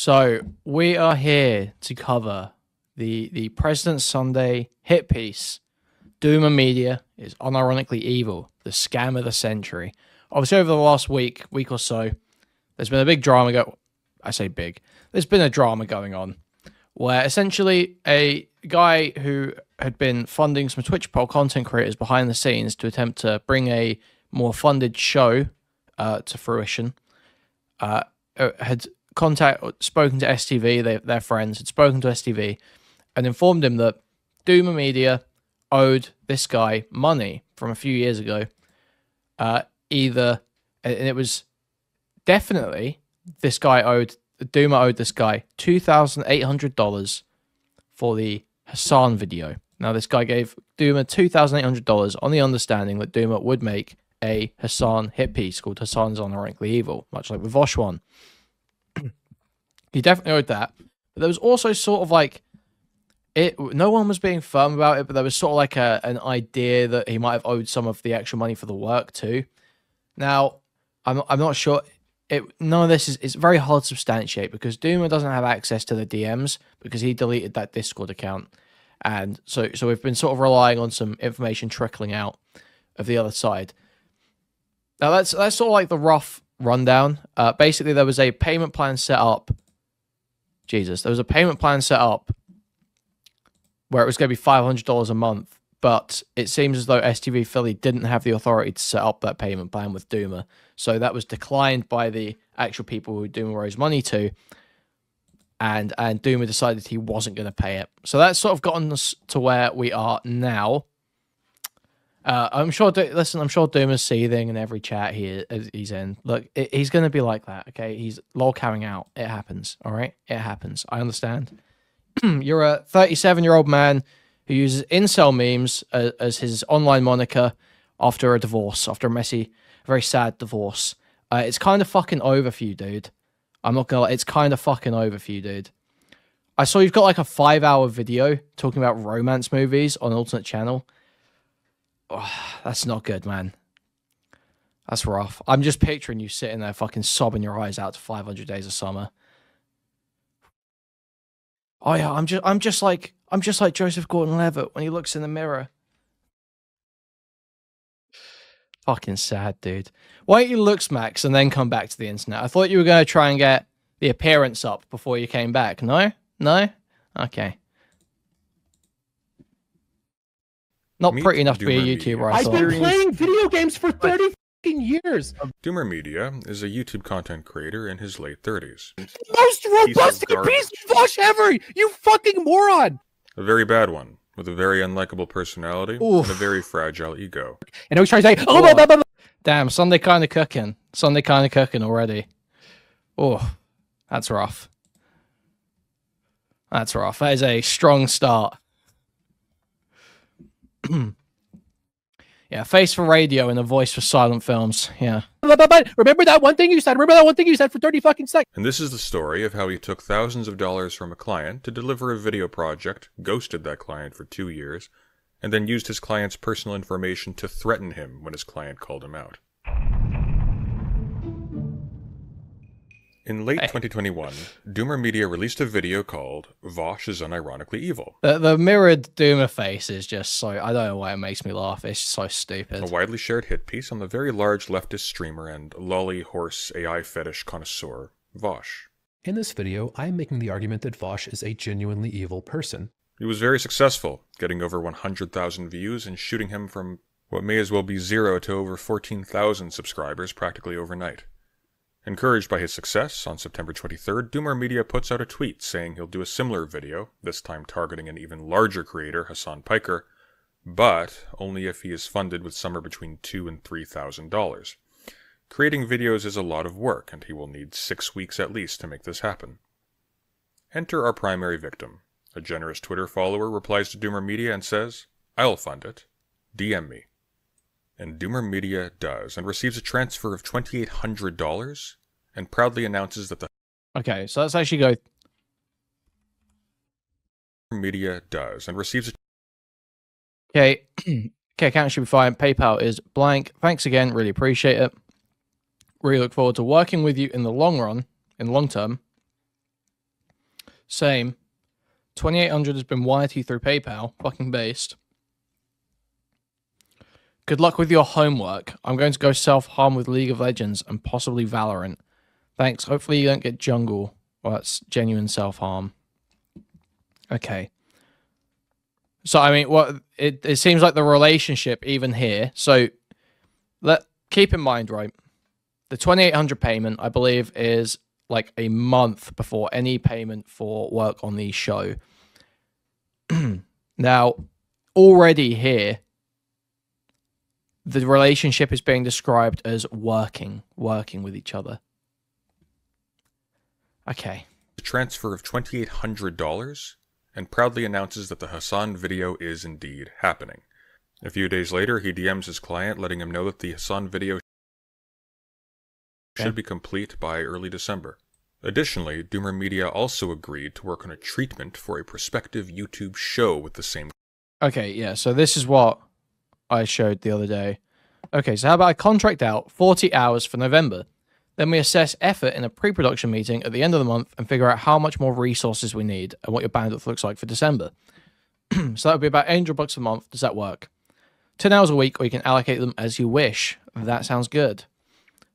So we are here to cover the President Sunday hit piece. DoomerMedia is unironically evil, the scam of the century. Obviously, over the last week or so, there's been a big drama I say big. There's been a drama going on where essentially a guy who had been funding some Twitch poll content creators behind the scenes to attempt to bring a more funded show to fruition had spoken to STV, their friends had spoken to STV and informed him that DoomerMedia owed this guy money from a few years ago. And it was definitely Doomer owed this guy $2,800 for the Hassan video. Now, this guy gave Doomer $2,800 on the understanding that Doomer would make a Hassan hit piece called Hassan's Unironically Evil, much like the Vosh one. He definitely owed that. But there was also sort of like, no one was being firm about it, but there was sort of like an idea that he might have owed some of the actual money for the work too. Now, I'm not sure. None of this is very hard to substantiate because Doomer doesn't have access to the DMs because he deleted that Discord account. And so we've been sort of relying on some information trickling out of the other side. Now, that's sort of like the rough rundown. Basically, there was a payment plan set up. There was a payment plan set up where it was going to be $500 a month, but it seems as though STV Philly didn't have the authority to set up that payment plan with Doomer. So that was declined by the actual people who Doomer owes money to, and Doomer decided he wasn't going to pay it. So that's sort of gotten us to where we are now. I'm sure Doomer's seething in every chat he's in. Look, he's going to be like that, okay? He's lol carrying out. It happens, all right? It happens. I understand. You're a 37-year-old man who uses incel memes as his online moniker after a divorce, after a messy, very sad divorce. It's kind of fucking over for you, dude. I'm not gonna lie, it's kind of fucking over for you, dude. I saw you've got like a 5-hour video talking about romance movies on an alternate channel. Oh, that's not good, man. That's rough. I'm just picturing you sitting there fucking sobbing your eyes out to 500 Days of Summer. Oh yeah, I'm just like Joseph Gordon-Levitt when he looks in the mirror. Fucking sad, dude. Why don't you look Max and then come back to the internet? I thought you were going to try and get the appearance up before you came back. No? No? Okay. Not pretty enough to be a YouTuber, I thought. I've been playing video games for 30 fucking years. DoomerMedia is a YouTube content creator in his late 30s. Most robust piece of Vosh ever! You fucking moron! A very bad one, with a very unlikable personality and a very fragile ego. And I was trying to say, oh, blah, blah, blah. Damn, Sunday kind of cooking. Sunday kind of cooking already. Oh, that's rough. That's rough. That is a strong start. Yeah, face for radio and a voice for silent films. Yeah. Remember that one thing you said? Remember that one thing you said for 30 fucking seconds? And this is the story of how he took thousands of dollars from a client to deliver a video project, ghosted that client for 2 years, and then used his client's personal information to threaten him when his client called him out. In late 2021, DoomerMedia released a video called Vosh is Unironically Evil. The mirrored Doomer face is just so... I don't know why it makes me laugh. It's so stupid. A widely shared hit piece on the very large leftist streamer and lolly horse AI fetish connoisseur, Vosh. In this video, I am making the argument that Vosh is a genuinely evil person. He was very successful, getting over 100,000 views and shooting him from what may as well be 0 to over 14,000 subscribers practically overnight. Encouraged by his success, on September 23rd, DoomerMedia puts out a tweet saying he'll do a similar video, this time targeting an even larger creator, Hassan Piker, but only if he is funded with somewhere between $2,000 and $3,000. Creating videos is a lot of work, and he will need 6 weeks at least to make this happen. Enter our primary victim. A generous Twitter follower replies to DoomerMedia and says, "I'll fund it. DM me." And DoomerMedia does, and receives a transfer of $2,800, and proudly announces that the... Okay, so let's actually go... Media does, and receives a... Okay, okay, account should be fine. PayPal is blank. Thanks again, really appreciate it. Really look forward to working with you in the long run, in the long term. Same. 2,800 has been wired to you through PayPal. Fucking based. Good luck with your homework. I'm going to go self-harm with League of Legends and possibly Valorant. Thanks. Hopefully you don't get jungle. Well, that's genuine self-harm. Okay. So, I mean, what it seems like the relationship even here. So, keep in mind, right? The 2,800 payment, I believe, is like a month before any payment for work on the show. Now, already here, the relationship is being described as working with each other. Okay. A transfer of $2,800 and proudly announces that the Hassan video is indeed happening. A few days later, he DMs his client, letting him know that the Hassan video should be complete by early December. Additionally, DoomerMedia also agreed to work on a treatment for a prospective YouTube show with the same... Okay, yeah, so this is what I showed the other day. Okay, so how about I contract out 40 hours for November? Then we assess effort in a pre-production meeting at the end of the month and figure out how much more resources we need and what your bandwidth looks like for December. So that would be about $800 a month. Does that work? 10 hours a week, or you can allocate them as you wish. That sounds good.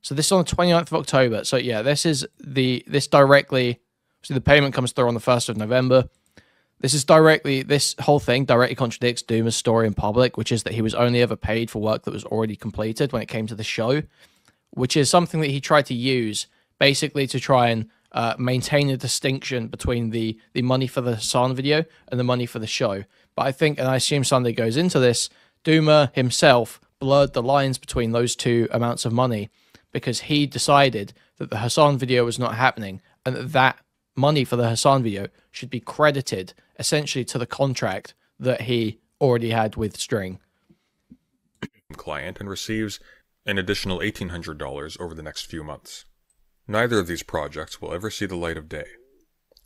So this is on the 29th of October. So yeah, this directly, so the payment comes through on the 1st of November. This whole thing directly contradicts Doomer's story in public, which is that he was only ever paid for work that was already completed when it came to the show, which is something that he tried to use basically to try and maintain a distinction between the money for the Hassan video and the money for the show. But I think, and I assume Sunday goes into this, Doomer himself blurred the lines between those two amounts of money because he decided that the Hassan video was not happening and that money for the Hassan video should be credited essentially to the contract that he already had with String. Client and receives an additional $1,800 over the next few months. Neither of these projects will ever see the light of day.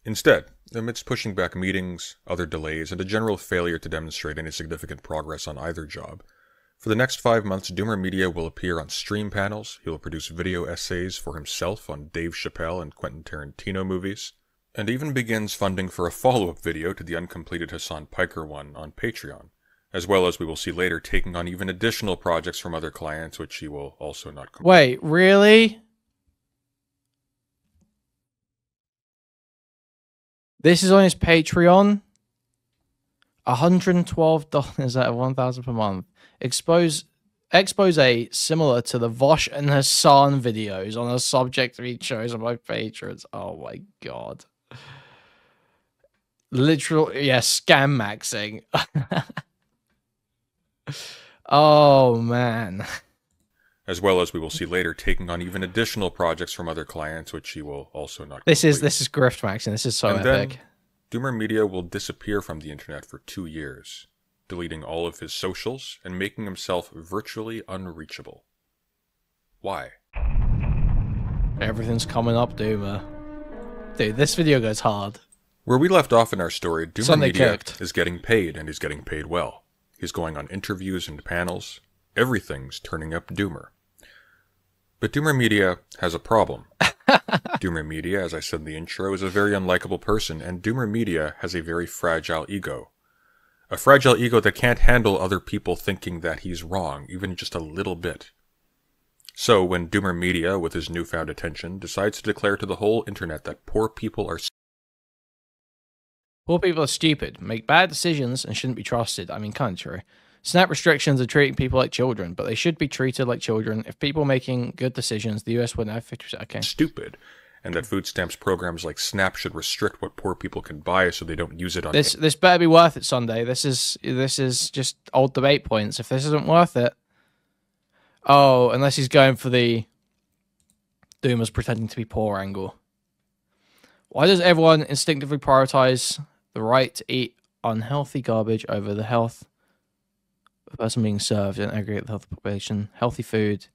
Instead, amidst pushing back meetings, other delays, and a general failure to demonstrate any significant progress on either job, for the next 5 months, DoomerMedia will appear on stream panels, he will produce video essays for himself on Dave Chappelle and Quentin Tarantino movies, and even begins funding for a follow-up video to the uncompleted Hassan Piker one on Patreon, as well as we will see later taking on even additional projects from other clients, which he will also not complete. Wait, really? This is on his Patreon? $112 out of $1,000 per month. Expose similar to the Vosh and Hassan videos on the subject of each shows on my patrons. Oh my god. Literal, yeah, scam maxing. Oh man. As well as we will see later taking on even additional projects from other clients, which he will also not This complete. is grift maxing. This is so and epic. Then, DoomerMedia will disappear from the internet for 2 years, deleting all of his socials and making himself virtually unreachable. Why? Everything's coming up, Doomer. Dude, this video goes hard. Where we left off in our story, Sunday DoomerMedia cooked. is getting paid, and he's getting paid well. He's going on interviews and panels. Everything's turning up Doomer. But DoomerMedia has a problem. DoomerMedia, as I said in the intro, is a very unlikable person, and DoomerMedia has a very fragile ego. A fragile ego that can't handle other people thinking that he's wrong, even just a little bit. So, when DoomerMedia, with his newfound attention, decides to declare to the whole internet that poor people are stupid, make bad decisions, and shouldn't be trusted. I mean, kind of true. Snap restrictions are treating people like children, but they should be treated like children. If people making good decisions, the US wouldn't have 50%. Okay. stupid, and that food stamps programs like SNAP should restrict what poor people can buy so they don't use it on... This better be worth it, Sunday. This is just old debate points. If this isn't worth it... Oh, unless he's going for the Doomer's pretending to be poor angle. Why does everyone instinctively prioritize the right to eat unhealthy garbage over the health of the person being served and aggregate the health of the population? Healthy food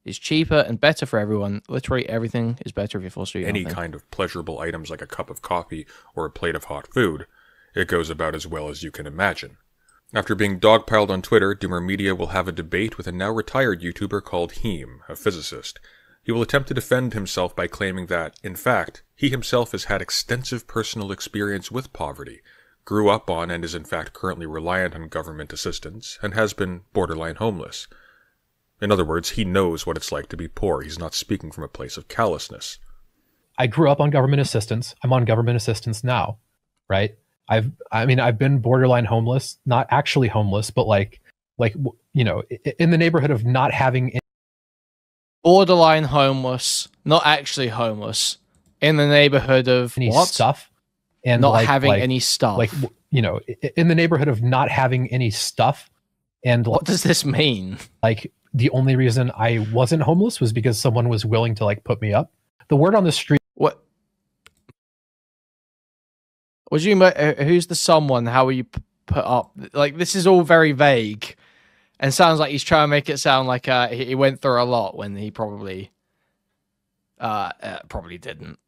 is cheaper and better for everyone. Literally everything is better if you're forced to eat any healthy. kind of pleasurable items like a cup of coffee or a plate of hot food. It goes about as well as you can imagine. After being dogpiled on Twitter, DoomerMedia will have a debate with a now retired YouTuber called Heem, a physicist. He will attempt to defend himself by claiming that, in fact, he himself has had extensive personal experience with poverty, grew up on and is in fact currently reliant on government assistance, and has been borderline homeless. In other words, he knows what it's like to be poor. He's not speaking from a place of callousness. I grew up on government assistance. I'm on government assistance now, right? I've been borderline homeless, not actually homeless, but like, you know, in the neighborhood of not having any borderline homeless, not actually homeless, in the neighborhood of what? Stuff, and not having any stuff. Like, you know, in the neighborhood of not having any stuff. And what does this mean? Like, the only reason I wasn't homeless was because someone was willing to like put me up. The word on the street. What do you mean? Who's the someone? How were you put up? Like, this is all very vague, and sounds like he's trying to make it sound like he went through a lot when he probably didn't.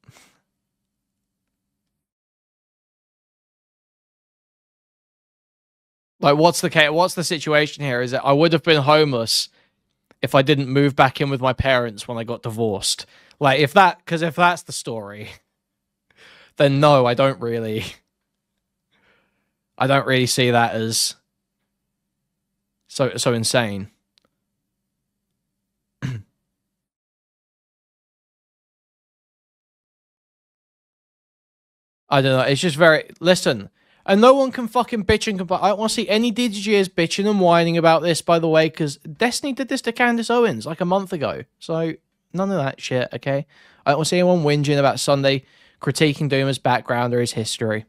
Like, what's the situation here? Is that I would have been homeless if I didn't move back in with my parents when I got divorced. Like, if that's the story, then no, I don't really see that as so insane. I don't know. It's just very... Listen, and no one can fucking bitch and complain. I don't want to see any DGers bitching and whining about this, by the way, because Destiny did this to Candace Owens like a month ago. So, none of that shit, okay? I don't want to see anyone whinging about Sunday critiquing Doomer's background or his history.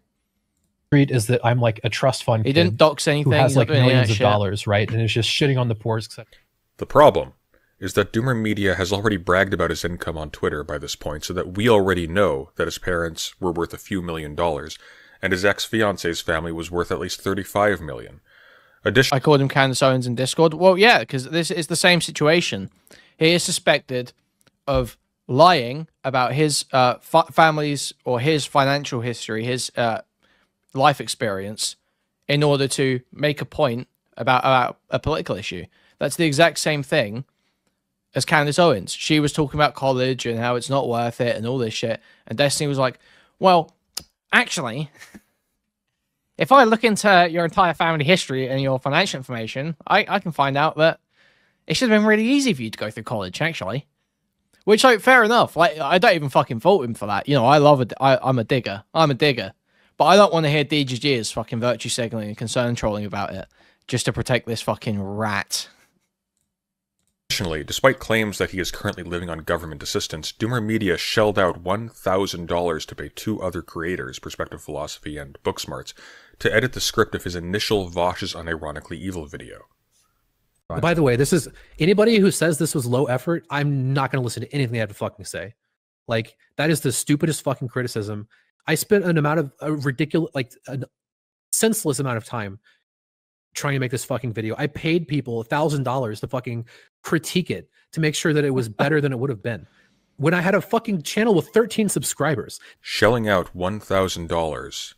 Is that I'm like a trust fund he didn't dox anything. Who has like millions of dollars, right? And it's just shitting on the poor. The problem is that DoomerMedia has already bragged about his income on Twitter by this point, so that we already know that his parents were worth a few $1,000,000, and his ex-fiance's family was worth at least $35 million. I called him Candace Owens in Discord. Well, yeah, because this is the same situation. He is suspected of lying about his family's or his financial history, his life experience, in order to make a point about a political issue. That's the exact same thing as Candace Owens. She was talking about college and how it's not worth it and all this shit. And Destiny was like, well, actually, if I look into your entire family history and your financial information, I can find out that it should have been really easy for you to go through college, actually. Which, like, fair enough. Like, I don't even fucking fault him for that. You know, I'm a digger. I'm a digger. But I don't want to hear DGG's fucking virtue signaling and concern trolling about it just to protect this fucking rat. Additionally, despite claims that he is currently living on government assistance, DoomerMedia shelled out $1,000 to pay two other creators, Perspective Philosophy and Booksmarts, to edit the script of his initial Vosh's Unironically Evil video. Right. By the way, this is anybody who says this was low effort, I'm not going to listen to anything they have to fucking say. Like, that is the stupidest fucking criticism. I spent an amount of a ridiculous, like a senseless amount of time trying to make this fucking video. I paid people $1,000 to fucking critique it to make sure that it was better than it would have been when I had a fucking channel with 13 subscribers. Shelling out $1,000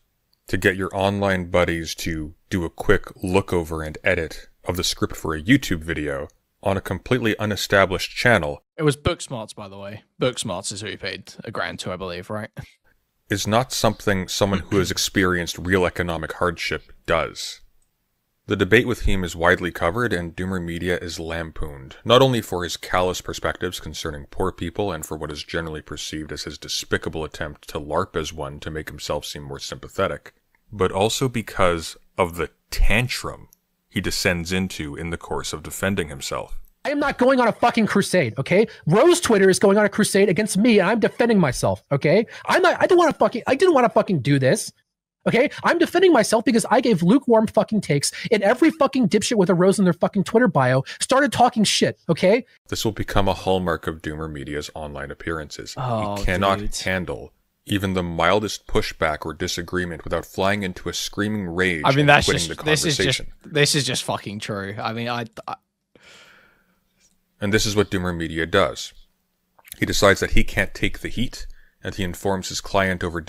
to get your online buddies to do a quick look over and edit of the script for a YouTube video on a completely unestablished channel. It was Booksmarts, by the way. Booksmarts is who he paid $1,000 to, I believe, right? Is not something someone who has experienced real economic hardship does. The debate with him is widely covered, and DoomerMedia is lampooned, not only for his callous perspectives concerning poor people and for what is generally perceived as his despicable attempt to LARP as one to make himself seem more sympathetic, but also because of the tantrum he descends into in the course of defending himself. I am not going on a fucking crusade, okay? Rose Twitter is going on a crusade against me, and I'm defending myself, okay? I didn't want to fucking do this, okay? I'm defending myself because I gave lukewarm fucking takes, and every fucking dipshit with a rose in their fucking Twitter bio started talking shit, okay? This will become a hallmark of DoomerMedia's online appearances. Oh, he cannot handle even the mildest pushback or disagreement without flying into a screaming rage and quitting the conversation. This is just fucking true. I mean, And this is what DoomerMedia does. He decides that he can't take the heat, and he informs his client over...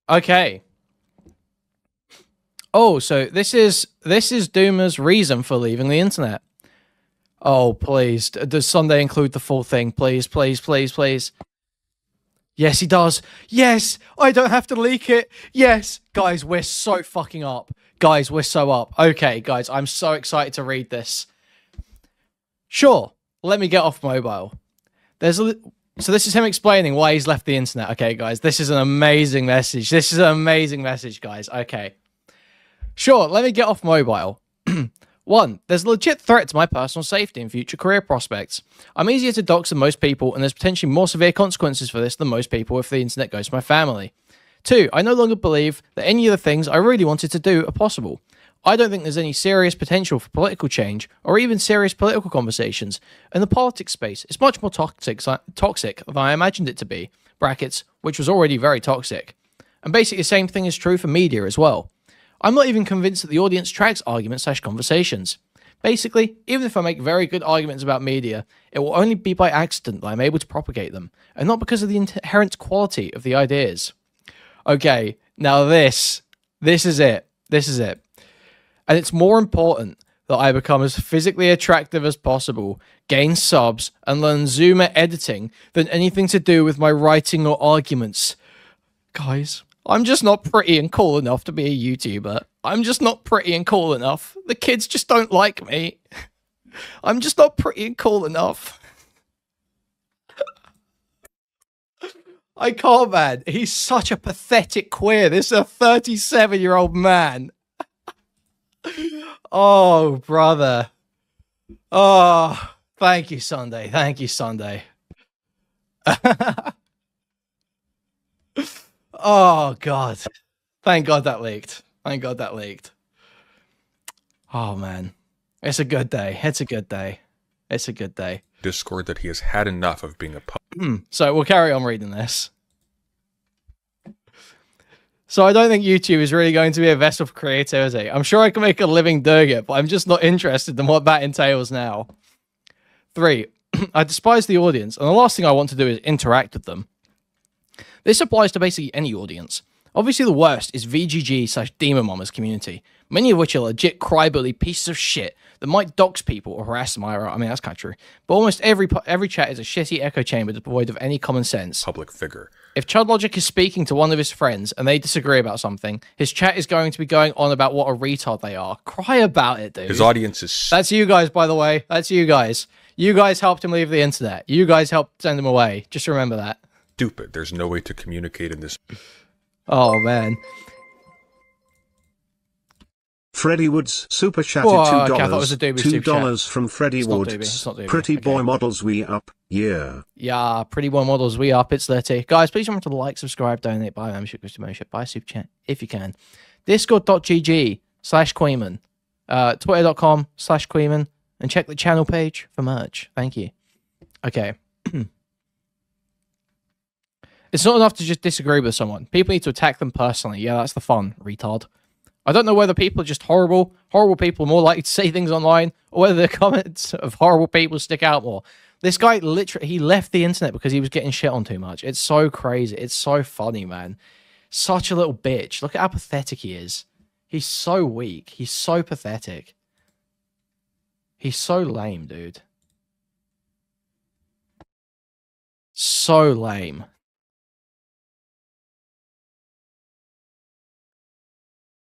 Okay. Oh, so this is Doomer's reason for leaving the internet. Oh, please. Does Sunday include the full thing? Please, please, please, please. Yes, he does. Yes, I don't have to leak it. Yes. Guys, we're so fucking up. Guys, we're so up. Okay, guys, I'm so excited to read this. Sure, let me get off mobile. So this is him explaining why he's left the internet. Okay, guys, this is an amazing message. This is an amazing message, guys. Okay. Sure, let me get off mobile. 1. There's a legit threat to my personal safety and future career prospects. I'm easier to dox than most people, and there's potentially more severe consequences for this than most people if the internet goes to my family. 2. I no longer believe that any of the things I really wanted to do are possible. I don't think there's any serious potential for political change or even serious political conversations. And the politics space is much more toxic than I imagined it to be, brackets, which was already very toxic. And basically the same thing is true for media as well. I'm not even convinced that the audience tracks arguments/conversations. Basically, even if I make very good arguments about media, it will only be by accident that I'm able to propagate them, and not because of the inherent quality of the ideas. Okay, now this is it. This is it. And it's more important that I become as physically attractive as possible, gain subs, and learn Zoomer editing than anything to do with my writing or arguments. Guys, I'm just not pretty and cool enough to be a YouTuber. I'm just not pretty and cool enough. The kids just don't like me. I'm just not pretty and cool enough. I can't, man. He's such a pathetic queer. This is a 37-year-old man. Oh, brother. Oh, thank you, Sunday. Thank you, Sunday. Oh, God. Thank God that leaked. Thank God that leaked. Oh, man. It's a good day. It's a good day. It's a good day. Discord that he has had enough of being a So we'll carry on reading this. So I don't think YouTube is really going to be a vessel for creativity. I'm sure I can make a living doing it, but I'm just not interested in what that entails now. 3. I despise the audience, and the last thing I want to do is interact with them. This applies to basically any audience. Obviously the worst is VGG/DoomerMedia community, many of which are legit crybaby pieces of shit that might dox people or harass them. I mean, that's kind of true. But almost every chat is a shitty echo chamber devoid of any common sense. public figure. If Chudlogic is speaking to one of his friends and they disagree about something, his chat is going to be going on about what a retard they are. Cry about it, dude. His audience is That's you guys, by the way. That's you guys. You guys helped him leave the internet. You guys helped send him away. Just remember that. stupid. There's no way to communicate in this. Oh, man. Freddie Woods super chatted Whoa, $2. okay, I thought it was a Doobie super chat. $2 from Freddie It's not Woods. Doobie, it's not Doobie. Pretty Okay. boy models we up. Yeah. Yeah, pretty well models. We up. It's 30. Guys, please remember to like, subscribe, donate, buy membership, buy super chat if you can. Discord.gg/Kuihman. Twitter.com/Kuihman. And check the channel page for merch. Thank you. Okay. It's not enough to just disagree with someone. People need to attack them personally. Yeah, that's the fun, retard. I don't know whether people are just horrible people are more likely to say things online, or whether the comments of horrible people stick out more. This guy literally, he left the internet because he was getting shit on too much. It's so crazy. It's so funny, man. Such a little bitch. Look at how pathetic he is. He's so weak. He's so pathetic. He's so lame, dude. So lame.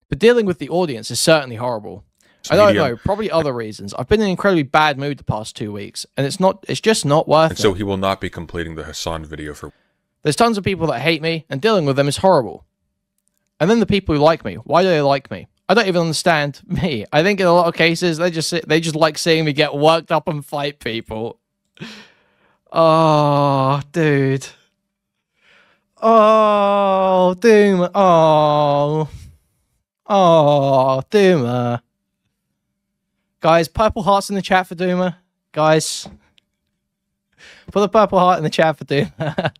But dealing with the audience is certainly horrible. I don't know, probably other reasons. I've been in an incredibly bad mood the past 2 weeks, and it's just not worth it. And so he will not be completing the Hassan video for... There's tons of people that hate me, and dealing with them is horrible. And then the people who like me, why do they like me? I don't even understand me. I think in a lot of cases, they just like seeing me get worked up and fight people. Oh, dude. Oh, Doom. Oh. Oh, Doomer. Guys, purple hearts in the chat for Doomer. Guys. Put a purple heart in the chat for Doomer.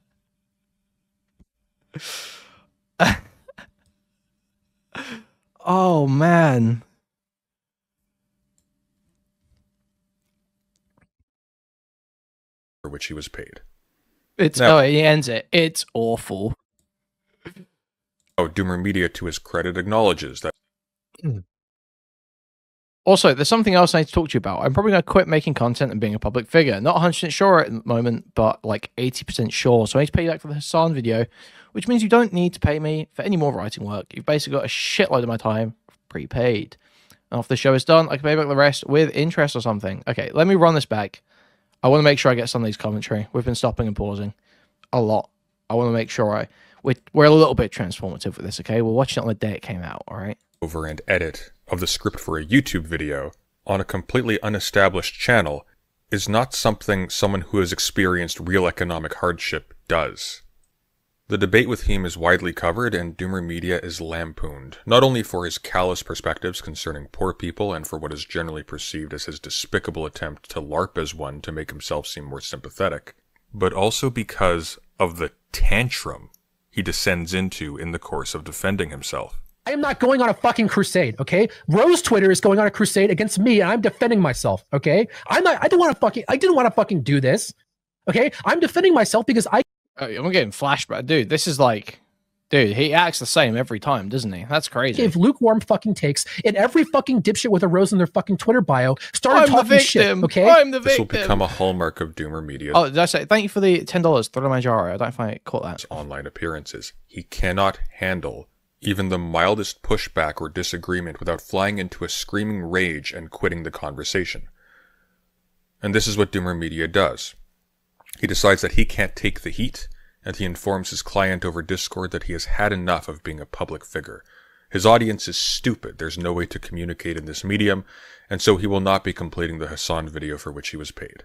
Oh, man. for which he was paid. It's Now- oh, he ends it. It's awful. DoomerMedia, to his credit, acknowledges that Also, there's something else I need to talk to you about. I'm probably going to quit making content and being a public figure. Not 100% sure at the moment, but like 80% sure. So I need to pay you back for the Hassan video, which means you don't need to pay me for any more writing work. You've basically got a shitload of my time prepaid. And after the show is done, I can pay back the rest with interest or something. Okay, let me run this back. I want to make sure I get some of these commentary. We've been stopping and pausing a lot. I want to make sure we're a little bit transformative with this, okay? We're watching it on the day it came out, all right? Over and edit of the script for a YouTube video on a completely unestablished channel is not something someone who has experienced real economic hardship does. The debate with him is widely covered, and DoomerMedia is lampooned, not only for his callous perspectives concerning poor people and for what is generally perceived as his despicable attempt to LARP as one to make himself seem more sympathetic, but also because of the tantrum he descends into in the course of defending himself. I am not going on a fucking crusade, okay? Rose Twitter is going on a crusade against me, and I'm defending myself, okay? I didn't want to fucking do this, okay? I'm defending myself because I'm getting flashback. Dude, this is like... Dude, he acts the same every time, doesn't he? That's crazy. Gave lukewarm fucking takes, and every fucking dipshit with a rose in their fucking Twitter bio started talking shit, okay? I'm the victim. This will become a hallmark of DoomerMedia. Oh, did I say, thank you for the $10, Thriller Manjaro. I don't know if I caught that. Online appearances. He cannot handle even the mildest pushback or disagreement without flying into a screaming rage and quitting the conversation. And this is what DoomerMedia does. He decides that he can't take the heat, and he informs his client over Discord that he has had enough of being a public figure. His audience is stupid, there's no way to communicate in this medium, and so he will not be completing the Hassan video for which he was paid.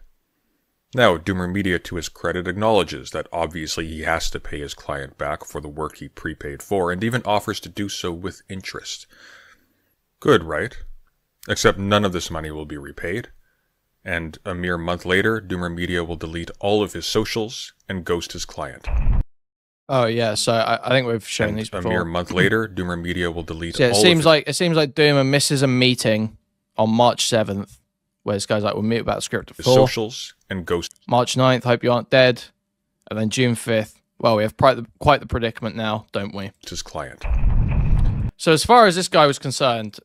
Now, DoomerMedia, to his credit, acknowledges that obviously he has to pay his client back for the work he prepaid for, and even offers to do so with interest. Good, right? Except none of this money will be repaid. And a mere month later, DoomerMedia will delete all of his socials and ghost his client. Oh yeah, so I think we've shown these before. A mere month later, DoomerMedia will delete so all it seems like Doomer misses a meeting on March 7th, where this guy's like, we'll meet about the script at 4. Socials and ghost. March 9th, hope you aren't dead. And then June 5th, well, we have quite the predicament now, don't we? His client. So as far as this guy was concerned,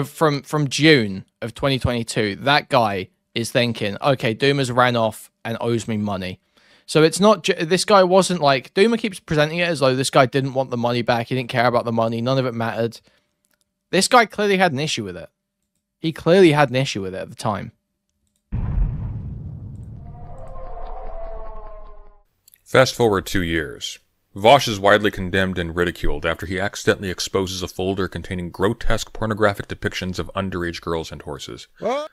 from June of 2022, that guy is thinking, okay, Doomer's ran off and owes me money. So it's not, this guy wasn't like, Doomer keeps presenting it as though this guy didn't want the money back, he didn't care about the money, none of it mattered. This guy clearly had an issue with it. He clearly had an issue with it at the time. Fast forward 2 years. Vosh is widely condemned and ridiculed after he accidentally exposes a folder containing grotesque pornographic depictions of underage girls and horses. What?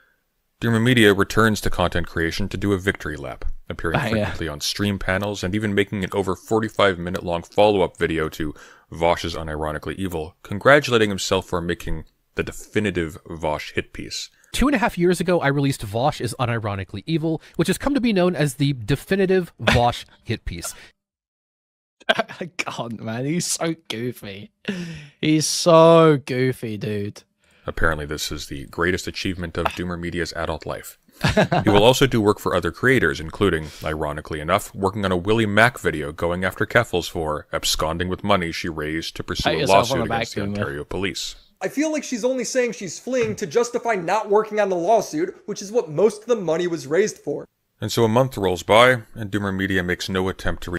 DoomerMedia returns to content creation to do a victory lap, appearing frequently on stream panels and even making an over 45-minute long follow-up video to Vosh's Unironically Evil, congratulating himself for making the definitive Vosh hit piece. 2.5 years ago, I released Vosh is Unironically Evil, which has come to be known as the definitive Vosh hit piece. God, man, he's so goofy. He's so goofy, dude. Apparently this is the greatest achievement of DoomerMedia's adult life. He will also do work for other creators, including, ironically enough, working on a Willie Mack video going after Keffels for absconding with money she raised to pursue a lawsuit against the Ontario police. I feel like she's only saying she's fleeing to justify not working on the lawsuit, which is what most of the money was raised for. And so a month rolls by, and DoomerMedia makes no attempt to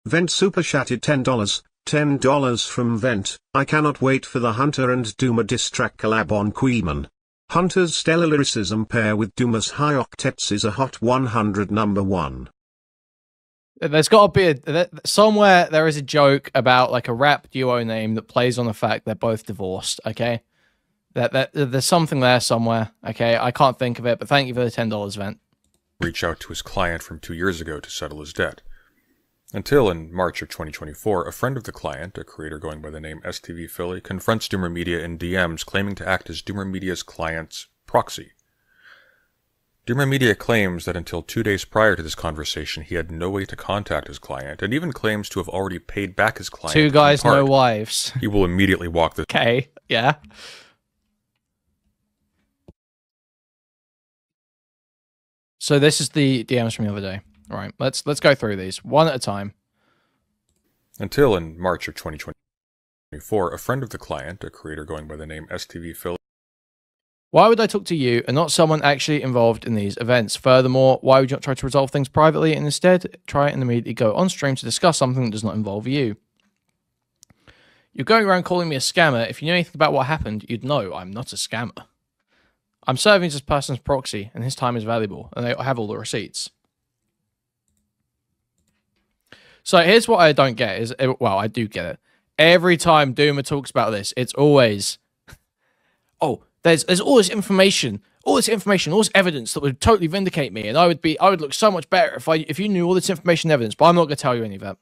Vent super chatted $10. $10 from Vent. I cannot wait for the Hunter and Doomer diss track collab on Kuihman. Hunter's stellar lyricism pair with Doomer's high octets is a hot 100 #1. There's got to be somewhere there is a joke about like a rap duo name that plays on the fact they're both divorced. Okay, that there's something there somewhere. Okay, I can't think of it, but thank you for the $10, Vent. Reach out to his client from 2 years ago to settle his debt. Until in March of 2024, a friend of the client, a creator going by the name STV Philly, confronts DoomerMedia in DMs claiming to act as DoomerMedia's client's proxy. DoomerMedia claims that until 2 days prior to this conversation, he had no way to contact his client, and even claims to have already paid back his client. 2 guys, no wives. He will immediately walk the... Okay, yeah. So this is the DMs from the other day. All right, let's go through these one at a time. Until in March of 2020. a friend of the client, a creator going by the name STV Philly. Why would I talk to you and not someone actually involved in these events? Furthermore, why would you not try to resolve things privately and instead try and immediately go on stream to discuss something that does not involve you? You're going around calling me a scammer. If you knew anything about what happened, you'd know I'm not a scammer. I'm serving as this person's proxy, and his time is valuable, and I have all the receipts. So here's what I don't get is, well, I do get it. Every time Doomer talks about this, it's always, oh, there's all this information, all this evidence that would totally vindicate me, and I would look so much better if you knew all this information and evidence, but I'm not going to tell you any of that.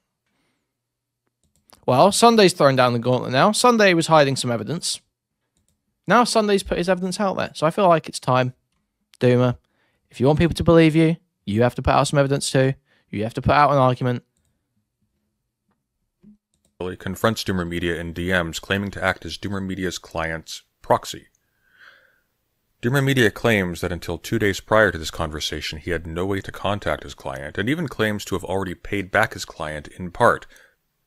Well, Sunday's thrown down the gauntlet now. Sunday was hiding some evidence. Now Sunday's put his evidence out there. So I feel like it's time, Doomer, if you want people to believe you, you have to put out some evidence too. You have to put out an argument. Confronts DoomerMedia in DMs, claiming to act as DoomerMedia's client's proxy. DoomerMedia claims that until 2 days prior to this conversation, he had no way to contact his client, and even claims to have already paid back his client in part.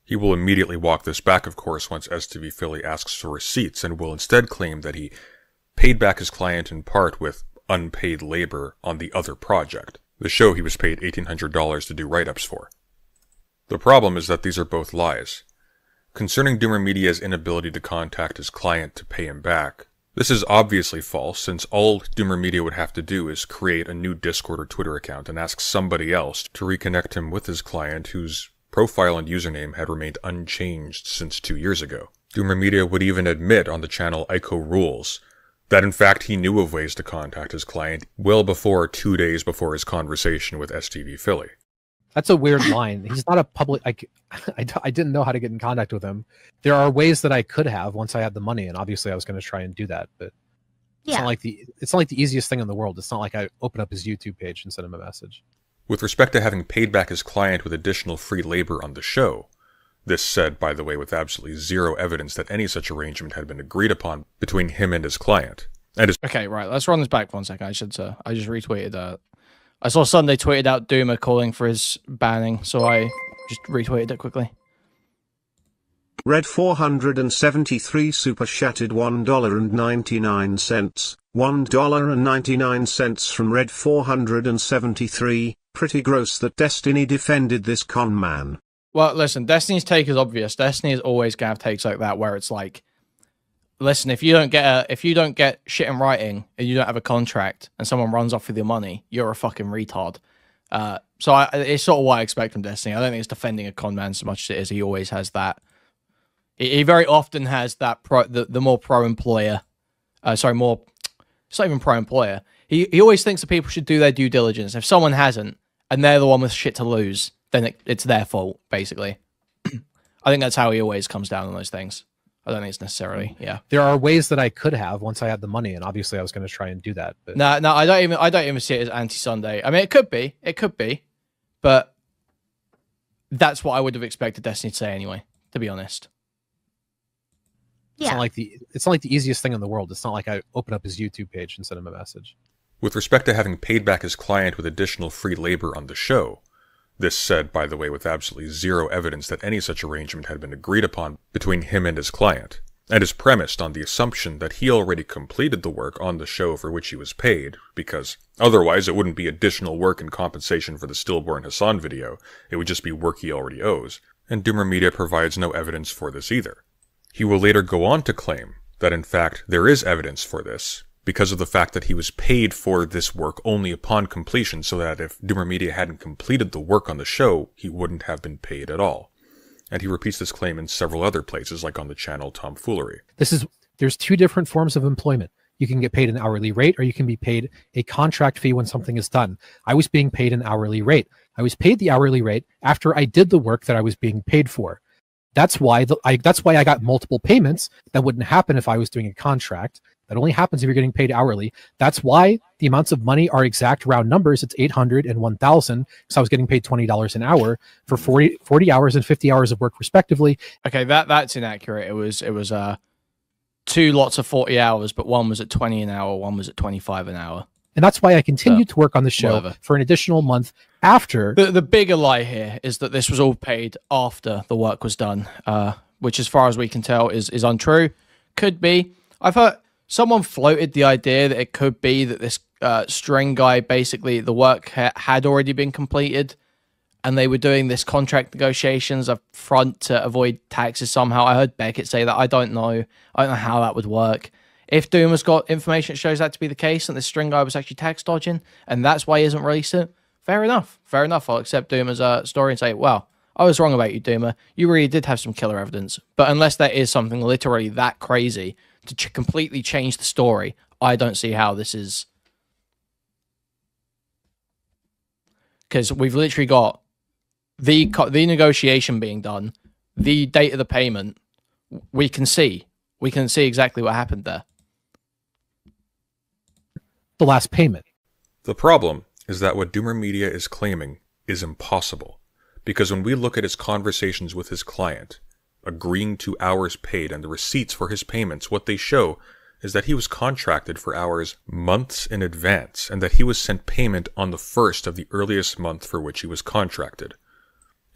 He will immediately walk this back, of course, once STV Philly asks for receipts, and will instead claim that he paid back his client in part with unpaid labor on the other project, the show he was paid $1,800 to do write-ups for. The problem is that these are both lies. Concerning DoomerMedia's inability to contact his client to pay him back, this is obviously false, since all DoomerMedia would have to do is create a new Discord or Twitter account and ask somebody else to reconnect him with his client, whose profile and username had remained unchanged since 2 years ago. DoomerMedia would even admit on the channel Ico Rules that in fact he knew of ways to contact his client well before 2 days before his conversation with STV Philly. That's a weird line. He's not a public. I didn't know how to get in contact with him. There are ways that I could have once I had the money, and obviously I was going to try and do that. But it's not like the easiest thing in the world. It's not like I open up his YouTube page and send him a message. With respect to having paid back his client with additional free labor on the show, this said, by the way, with absolutely zero evidence that any such arrangement had been agreed upon between him and his client. Okay, right. Let's run this back for 1 second. I just retweeted. I saw Sunday tweeted out Doomer calling for his banning, so I just retweeted it quickly. Red 473 super chatted $1.99. $1.99 from Red 473. Pretty gross that Destiny defended this con man. Well, listen, Destiny's take is obvious. Destiny is always gonna have takes like that where it's like, listen, if you don't get shit in writing and you don't have a contract and someone runs off with your money, you're a fucking retard. So it's sort of what I expect from Destiny. I don't think it's defending a con man so much as it is he always has that. He very often has that the more pro-employer. It's not even pro-employer. He always thinks that people should do their due diligence. If someone hasn't, and they're the one with shit to lose, then it's their fault, basically. I think that's how he always comes down on those things. I don't think it's necessarily, yeah. There are ways that I could have once I had the money, and obviously I was going to try and do that. But no, I don't even see it as anti-Sunday. I mean, it could be, but that's what I would have expected Destiny to say anyway, to be honest. It's not like the easiest thing in the world. It's not like I open up his YouTube page and send him a message. With respect to having paid back his client with additional free labor on the show, this said, by the way, with absolutely zero evidence that any such arrangement had been agreed upon between him and his client, and is premised on the assumption that he already completed the work on the show for which he was paid, because otherwise it wouldn't be additional work in compensation for the Stillborn Hassan video, it would just be work he already owes, and DoomerMedia provides no evidence for this either. He will later go on to claim that in fact there is evidence for this, because of the fact that he was paid for this work only upon completion, so that if DoomerMedia hadn't completed the work on the show, he wouldn't have been paid at all. And he repeats this claim in several other places, like on the channel Tomfoolery. There's two different forms of employment. You can get paid an hourly rate, or you can be paid a contract fee when something is done. I was being paid an hourly rate. I was paid the hourly rate after I did the work that I was being paid for. That's why I got multiple payments. That wouldn't happen if I was doing a contract. That only happens if you're getting paid hourly. That's why the amounts of money are exact round numbers. It's 800 and 1,000 because I was getting paid $20 an hour for 40 hours and 50 hours of work respectively. Okay, that's inaccurate. It was 2 lots of 40 hours, but one was at 20 an hour, one was at 25 an hour. And that's why I continued to work on the show for an additional month after. The bigger lie here is that this was all paid after the work was done. which as far as we can tell is untrue. Could be. I've heard someone floated the idea that it could be that this string guy, basically the work had already been completed and they were doing this contract negotiations up front to avoid taxes somehow. I heard Beckett say that. I don't know how that would work. If Doom has got information that shows that to be the case and this string guy was actually tax dodging and that's why he hasn't released it, fair enough. Fair enough. I'll accept Doomer's story and say, well, I was wrong about you, Doomer. You really did have some killer evidence. But unless there is something literally that crazy to completely change the story, I don't see how this is. Because we've literally got the negotiation being done, the date of the payment. We can see exactly what happened there. The last payment. The problem is that what DoomerMedia is claiming is impossible. Because when we look at his conversations with his client, agreeing to hours paid and the receipts for his payments, what they show is that he was contracted for hours months in advance and that he was sent payment on the first of the earliest month for which he was contracted.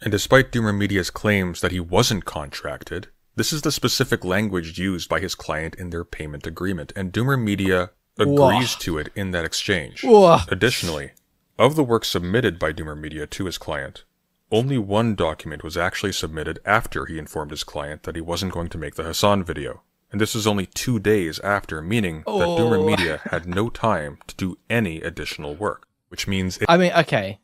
And despite DoomerMedia's claims that he wasn't contracted, this is the specific language used by his client in their payment agreement, and DoomerMedia agrees to it in that exchange. Additionally, of the work submitted by DoomerMedia to his client, only one document was actually submitted after he informed his client that he wasn't going to make the Hassan video. And this was only 2 days after, meaning that DoomerMedia had no time to do any additional work. Which means... okay.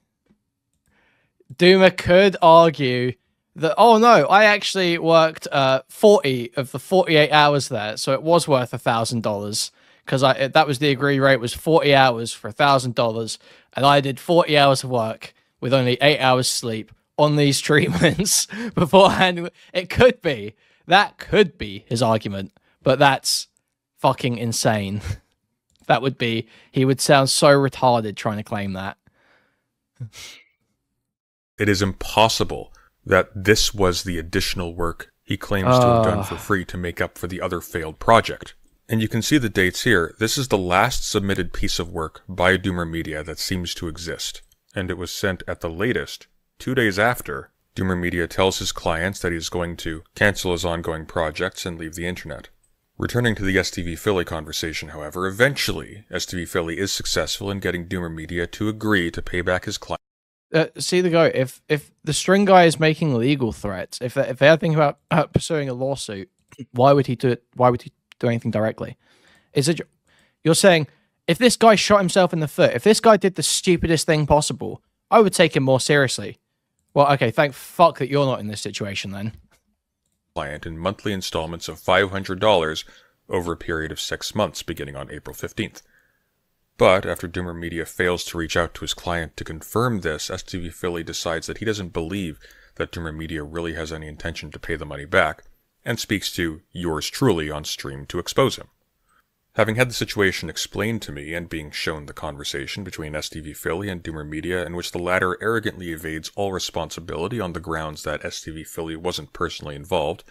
Doomer could argue that, oh no, I actually worked 40 of the 48 hours there, so it was worth $1,000. Because that was the agreed rate, was 40 hours for $1,000. And I did 40 hours of work with only 8 hours sleep on these treatments beforehand. It could be. That could be his argument. But that's fucking insane. That would be... He would sound so retarded trying to claim that. It is impossible that this was the additional work he claims to have done for free to make up for the other failed project. And you can see the dates here. This is the last submitted piece of work by DoomerMedia that seems to exist. And it was sent at the latest 2 days after DoomerMedia tells his clients that he's going to cancel his ongoing projects and leave the internet. Returning to the STV Philly conversation, however, eventually STV Philly is successful in getting DoomerMedia to agree to pay back his client. See the go. If the string guy is making legal threats, if they are thinking about pursuing a lawsuit, why would he do it? Why would he do anything directly? You're saying if this guy shot himself in the foot, if this guy did the stupidest thing possible, I would take him more seriously. Well, okay, thank fuck that you're not in this situation then. Client in monthly installments of $500 over a period of 6 months beginning on April 15th. But after DoomerMedia fails to reach out to his client to confirm this, STV Philly decides that he doesn't believe that DoomerMedia really has any intention to pay the money back, and speaks to yours truly on stream to expose him. Having had the situation explained to me and being shown the conversation between STV Philly and DoomerMedia in which the latter arrogantly evades all responsibility on the grounds that STV Philly wasn't personally involved,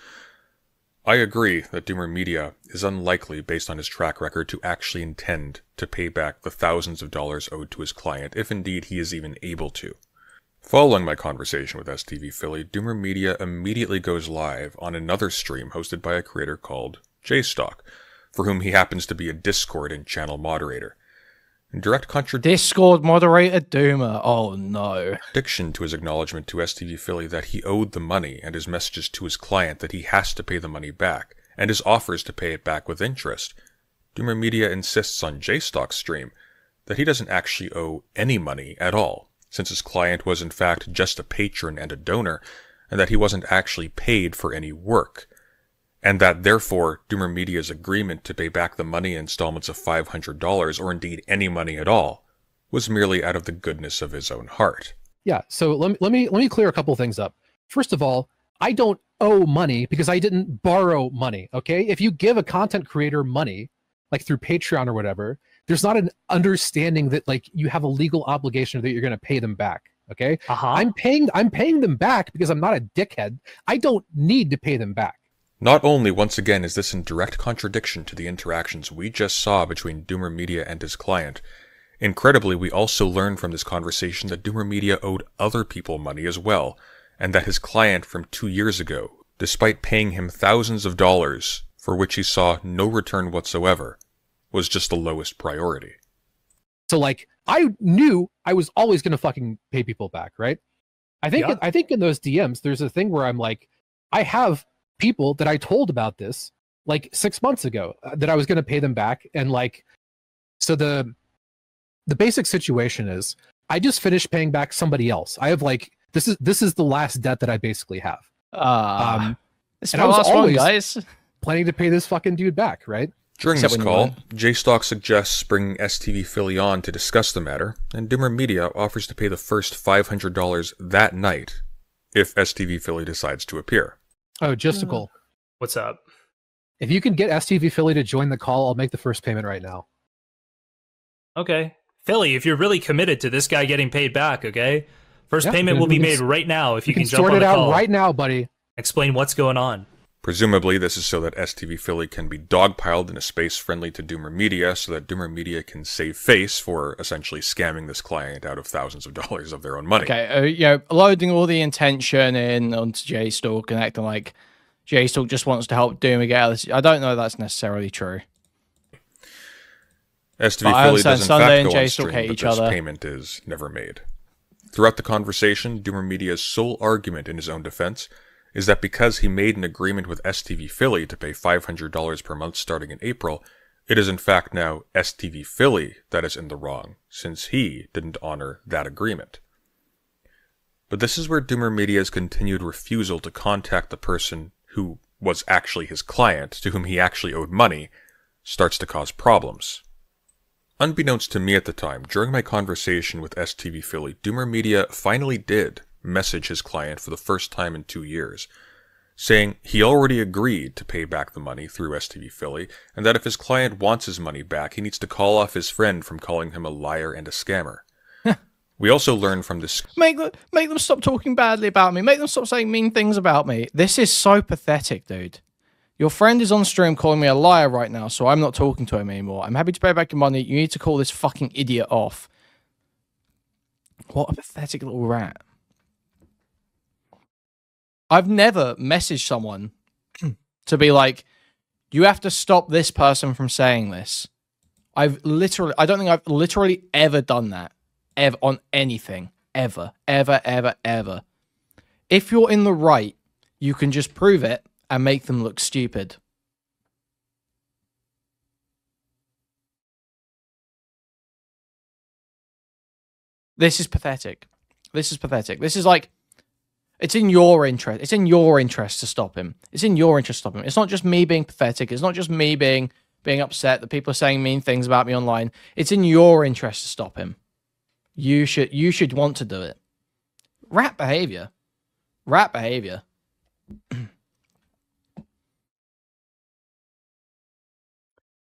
I agree that DoomerMedia is unlikely based on his track record to actually intend to pay back the thousands of dollars owed to his client, if indeed he is even able to. Following my conversation with STV Philly, DoomerMedia immediately goes live on another stream hosted by a creator called JStock, for whom he happens to be a Discord and channel moderator. In direct Discord moderator Doomer, oh no. Contradiction to his acknowledgement to STV Philly that he owed the money and his messages to his client that he has to pay the money back, and his offers to pay it back with interest, DoomerMedia insists on JStock's stream that he doesn't actually owe any money at all, since his client was in fact just a patron and a donor, and that he wasn't actually paid for any work, and that therefore DoomerMedia's agreement to pay back the money in installments of $500, or indeed any money at all, was merely out of the goodness of his own heart. Yeah, so let me clear a couple things up. First of all, I don't owe money because I didn't borrow money, okay? If you give a content creator money, like through Patreon or whatever, there's not an understanding that like you have a legal obligation that you're going to pay them back. Okay. I'm paying them back because I'm not a dickhead. I don't need to pay them back. Not only, once again, is this in direct contradiction to the interactions we just saw between DoomerMedia and his client, incredibly, we also learned from this conversation that DoomerMedia owed other people money as well, and that his client from 2 years ago, despite paying him thousands of dollars for which he saw no return whatsoever, was just the lowest priority. So like, I knew I was always going to fucking pay people back, right? I think in those DMs, there's a thing where I'm like, I have people that I told about this like 6 months ago that I was going to pay them back. And like, so the basic situation is I just finished paying back somebody else. I have like, this is the last debt that I basically have. It's and my I was last one, always guys. planning to pay this fucking dude back, right? During Except this when you call, won't. J-Stock suggests bringing STV Philly on to discuss the matter, and DoomerMedia offers to pay the first $500 that night if STV Philly decides to appear. Oh, Justical. What's up? If you can get STV Philly to join the call, I'll make the first payment right now. Okay. Philly, if you're really committed to this guy getting paid back, okay? First Yeah, payment we will be can made right now if you can jump sort on it the out call. right now, buddy. Explain what's going on. Presumably, this is so that STV Philly can be dogpiled in a space friendly to DoomerMedia so that DoomerMedia can save face for essentially scamming this client out of thousands of dollars of their own money. Okay, loading all the intention in onto J-Stalk and acting like J-Stalk just wants to help Doomer get out of this. I don't know that's necessarily true. STV But I Philly does understand in Sunday fact and go on J-Stalk stream, hate but each this other. payment is never made. Throughout the conversation, DoomerMedia's sole argument in his own defense is that because he made an agreement with STV Philly to pay $500 per month starting in April, it is in fact now STV Philly that is in the wrong, since he didn't honor that agreement. But this is where DoomerMedia's continued refusal to contact the person who was actually his client, to whom he actually owed money, starts to cause problems. Unbeknownst to me at the time, during my conversation with STV Philly, DoomerMedia finally did message his client for the first time in 2 years, saying he already agreed to pay back the money through STV Philly, and that if his client wants his money back, he needs to call off his friend from calling him a liar and a scammer. We also learned from this... Make them stop talking badly about me. Make them stop saying mean things about me. This is so pathetic, dude. Your friend is on stream calling me a liar right now, so I'm not talking to him anymore. I'm happy to pay back your money. You need to call this fucking idiot off. What a pathetic little rat. I've never messaged someone to be like, you have to stop this person from saying this. I don't think I've literally ever done that. Ever on anything. Ever. Ever, ever, ever. If you're in the right, you can just prove it and make them look stupid. This is pathetic. This is pathetic. This is like, it's in your interest. It's in your interest to stop him. It's in your interest to stop him. It's not just me being pathetic. It's not just me being upset that people are saying mean things about me online. It's in your interest to stop him. You should want to do it. Rat behavior. Rat behavior.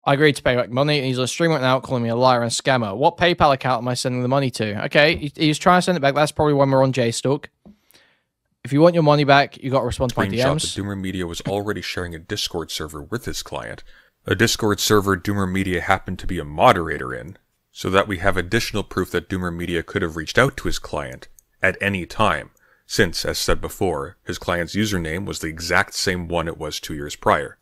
I agreed to pay back money. He's on a stream right now calling me a liar and scammer. What PayPal account am I sending the money to? Okay, he's trying to send it back. That's probably when we're on J-Stalk. If you want your money back, you got to respond to my Screenshot DMs. that DoomerMedia was already sharing a Discord server with his client, a Discord server DoomerMedia happened to be a moderator in, so that we have additional proof that DoomerMedia could have reached out to his client at any time, since, as said before, his client's username was the exact same one it was 2 years prior.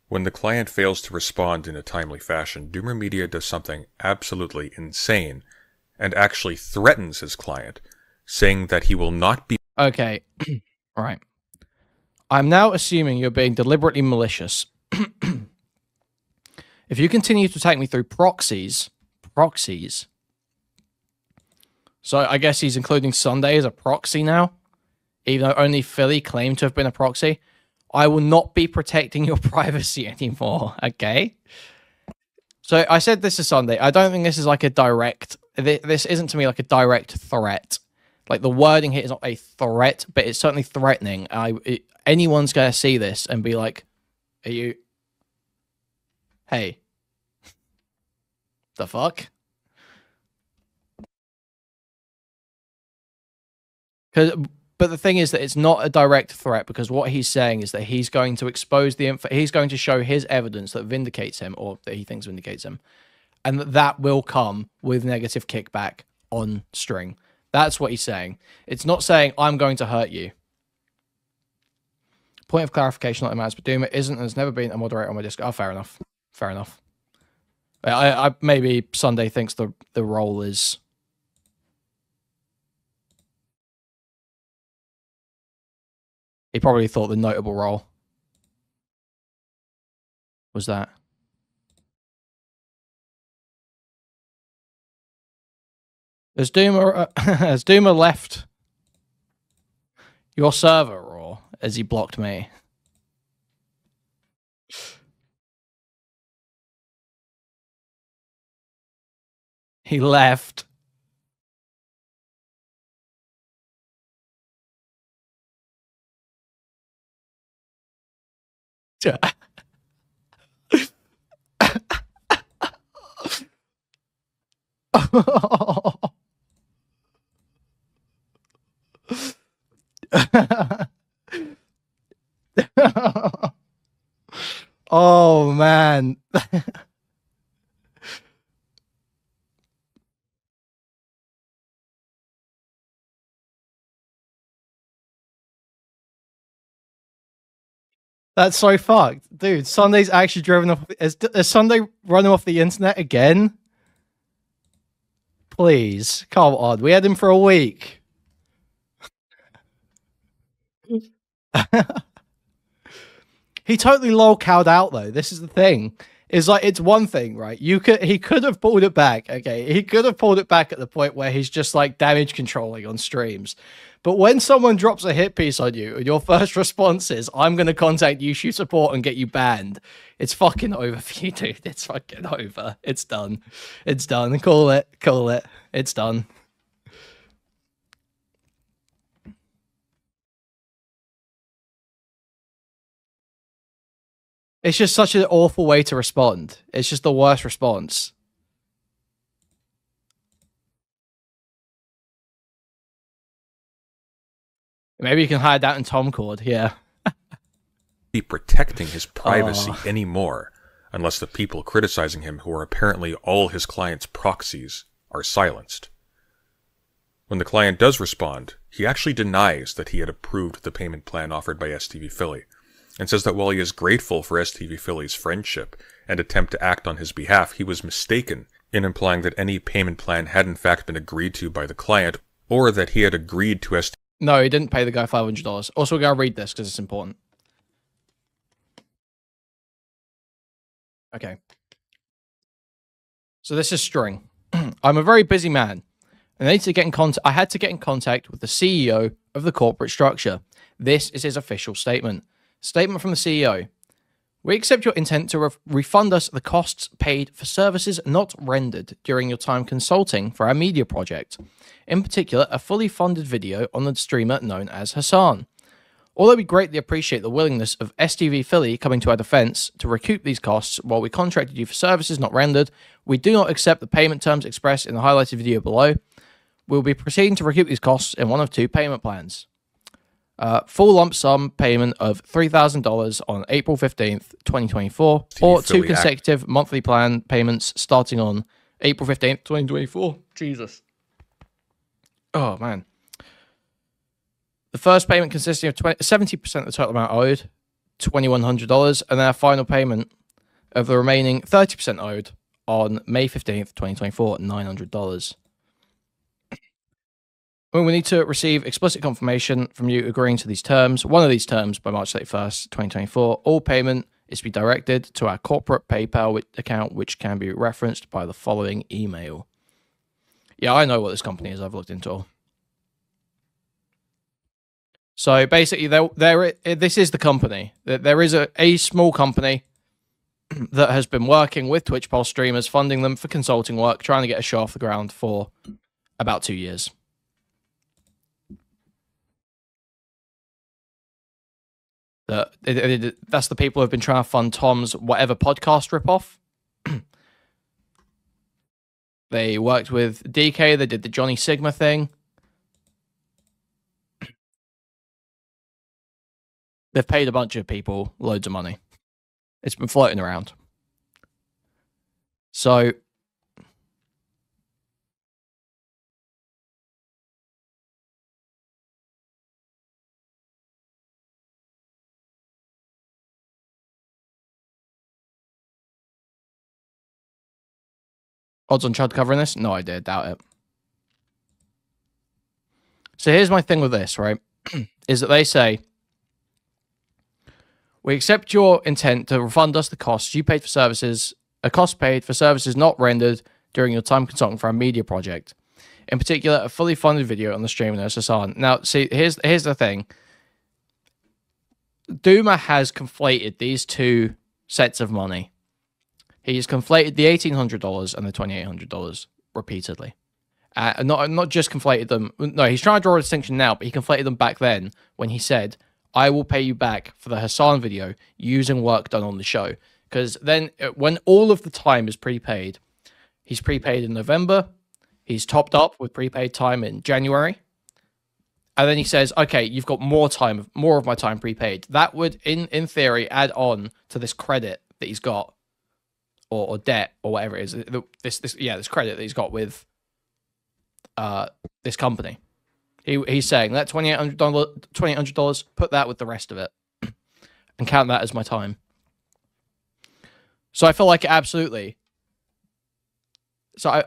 When the client fails to respond in a timely fashion, DoomerMedia does something absolutely insane, and actually threatens his client, saying that he will not be... Okay, all right. I'm now assuming you're being deliberately malicious. If you continue to attack me through proxies, so I guess he's including Sunday as a proxy now, even though only Philly claimed to have been a proxy. I will not be protecting your privacy anymore, okay? So I said this is Sunday. I don't think this is like a direct... This isn't to me like a direct threat. Like, the wording here is not a threat, but it's certainly threatening. Anyone's going to see this and be like, are you... Hey. The fuck? But the thing is that it's not a direct threat, because what he's saying is that he's going to expose he's going to show his evidence that vindicates him, or that he thinks vindicates him, and that will come with negative kickback on string. That's what he's saying. It's not saying I'm going to hurt you. Point of clarification, not a matters, but Doomer isn't and has never been a moderator on my Discord. Oh, fair enough. Fair enough. I maybe Sunday thinks the role is. He probably thought the notable role was that. Has Doomer left your server, or has he blocked me? He left. Oh man. That's so fucked. Dude, Sunday's actually driven off. Is Sunday running off the internet again? Please. Come on. We had him for a week. He totally lol-cowed out, though. This is the thing. Is like, it's one thing, right? He could have pulled it back. Okay. He could have pulled it back at the point where he's just like damage controlling on streams. But when someone drops a hit piece on you and your first response is, I'm going to contact YouTube support and get you banned, it's fucking over for you, dude. It's fucking over. It's done. It's done. Call it. Call it. It's done. It's just such an awful way to respond. It's just the worst response. Maybe you can hide that in Tom Cord, yeah. Be protecting his privacy anymore, unless the people criticizing him, who are apparently all his client's proxies, are silenced. When the client does respond, he actually denies that he had approved the payment plan offered by STV Philly, and says that while he is grateful for STV Philly's friendship and attempt to act on his behalf, he was mistaken in implying that any payment plan had in fact been agreed to by the client, or that he had agreed to STV. No, he didn't pay the guy $500. Also, we're going to read this because it's important. Okay. So this is String. I'm a very busy man, and I had to get in contact with the CEO of the corporate structure. This is his official statement. Statement from the CEO. We accept your intent to refund us the costs paid for services not rendered during your time consulting for our media project. In particular, a fully funded video on the streamer known as Hassan. Although we greatly appreciate the willingness of STV Philly coming to our defense to recoup these costs while we contracted you for services not rendered, we do not accept the payment terms expressed in the highlighted video below. We will be proceeding to recoup these costs in one of two payment plans. Full lump sum payment of $3,000 on April 15th, 2024, or two consecutive monthly plan payments starting on April 15th, 2024. Jesus. Oh, man. The first payment consisting of 70% of the total amount owed, $2,100, and then our final payment of the remaining 30% owed on May 15th, 2024, $900. When we need to receive explicit confirmation from you agreeing to these terms, one of these terms by March 31st, 2024, all payment is to be directed to our corporate PayPal account, which can be referenced by the following email. Yeah, I know what this company is. I've looked into it. So basically, this is the company. There is a small company that has been working with Twitch Pulse streamers, funding them for consulting work, trying to get a show off the ground for about 2 years. That's the people who have been trying to fund Tom's whatever podcast ripoff. They worked with DK. They did the Johnny Sigma thing. They've paid a bunch of people loads of money. It's been floating around. So Odds on Chud covering this? No idea. Doubt it. So here's my thing with this, right? Is that they say, we accept your intent to refund us the costs you paid for services, a cost paid for services not rendered during your time consulting for our media project. In particular, a fully funded video on the stream and SSR. Now, see, here's the thing. Doomer has conflated these two sets of money. He's conflated the $1,800 and the $2,800 repeatedly. Not just conflated them. No, he's trying to draw a distinction now, but he conflated them back then when he said, I will pay you back for the Hassan video using work done on the show. Because then when all of the time is prepaid, he's prepaid in November, he's topped up with prepaid time in January, and then he says, okay, you've got more of my time prepaid. That would, in theory, add on to this credit that he's got, or debt, or whatever it is. This credit that he's got with this company. He's saying that $2,800, put that with the rest of it, and count that as my time. So I feel like absolutely. So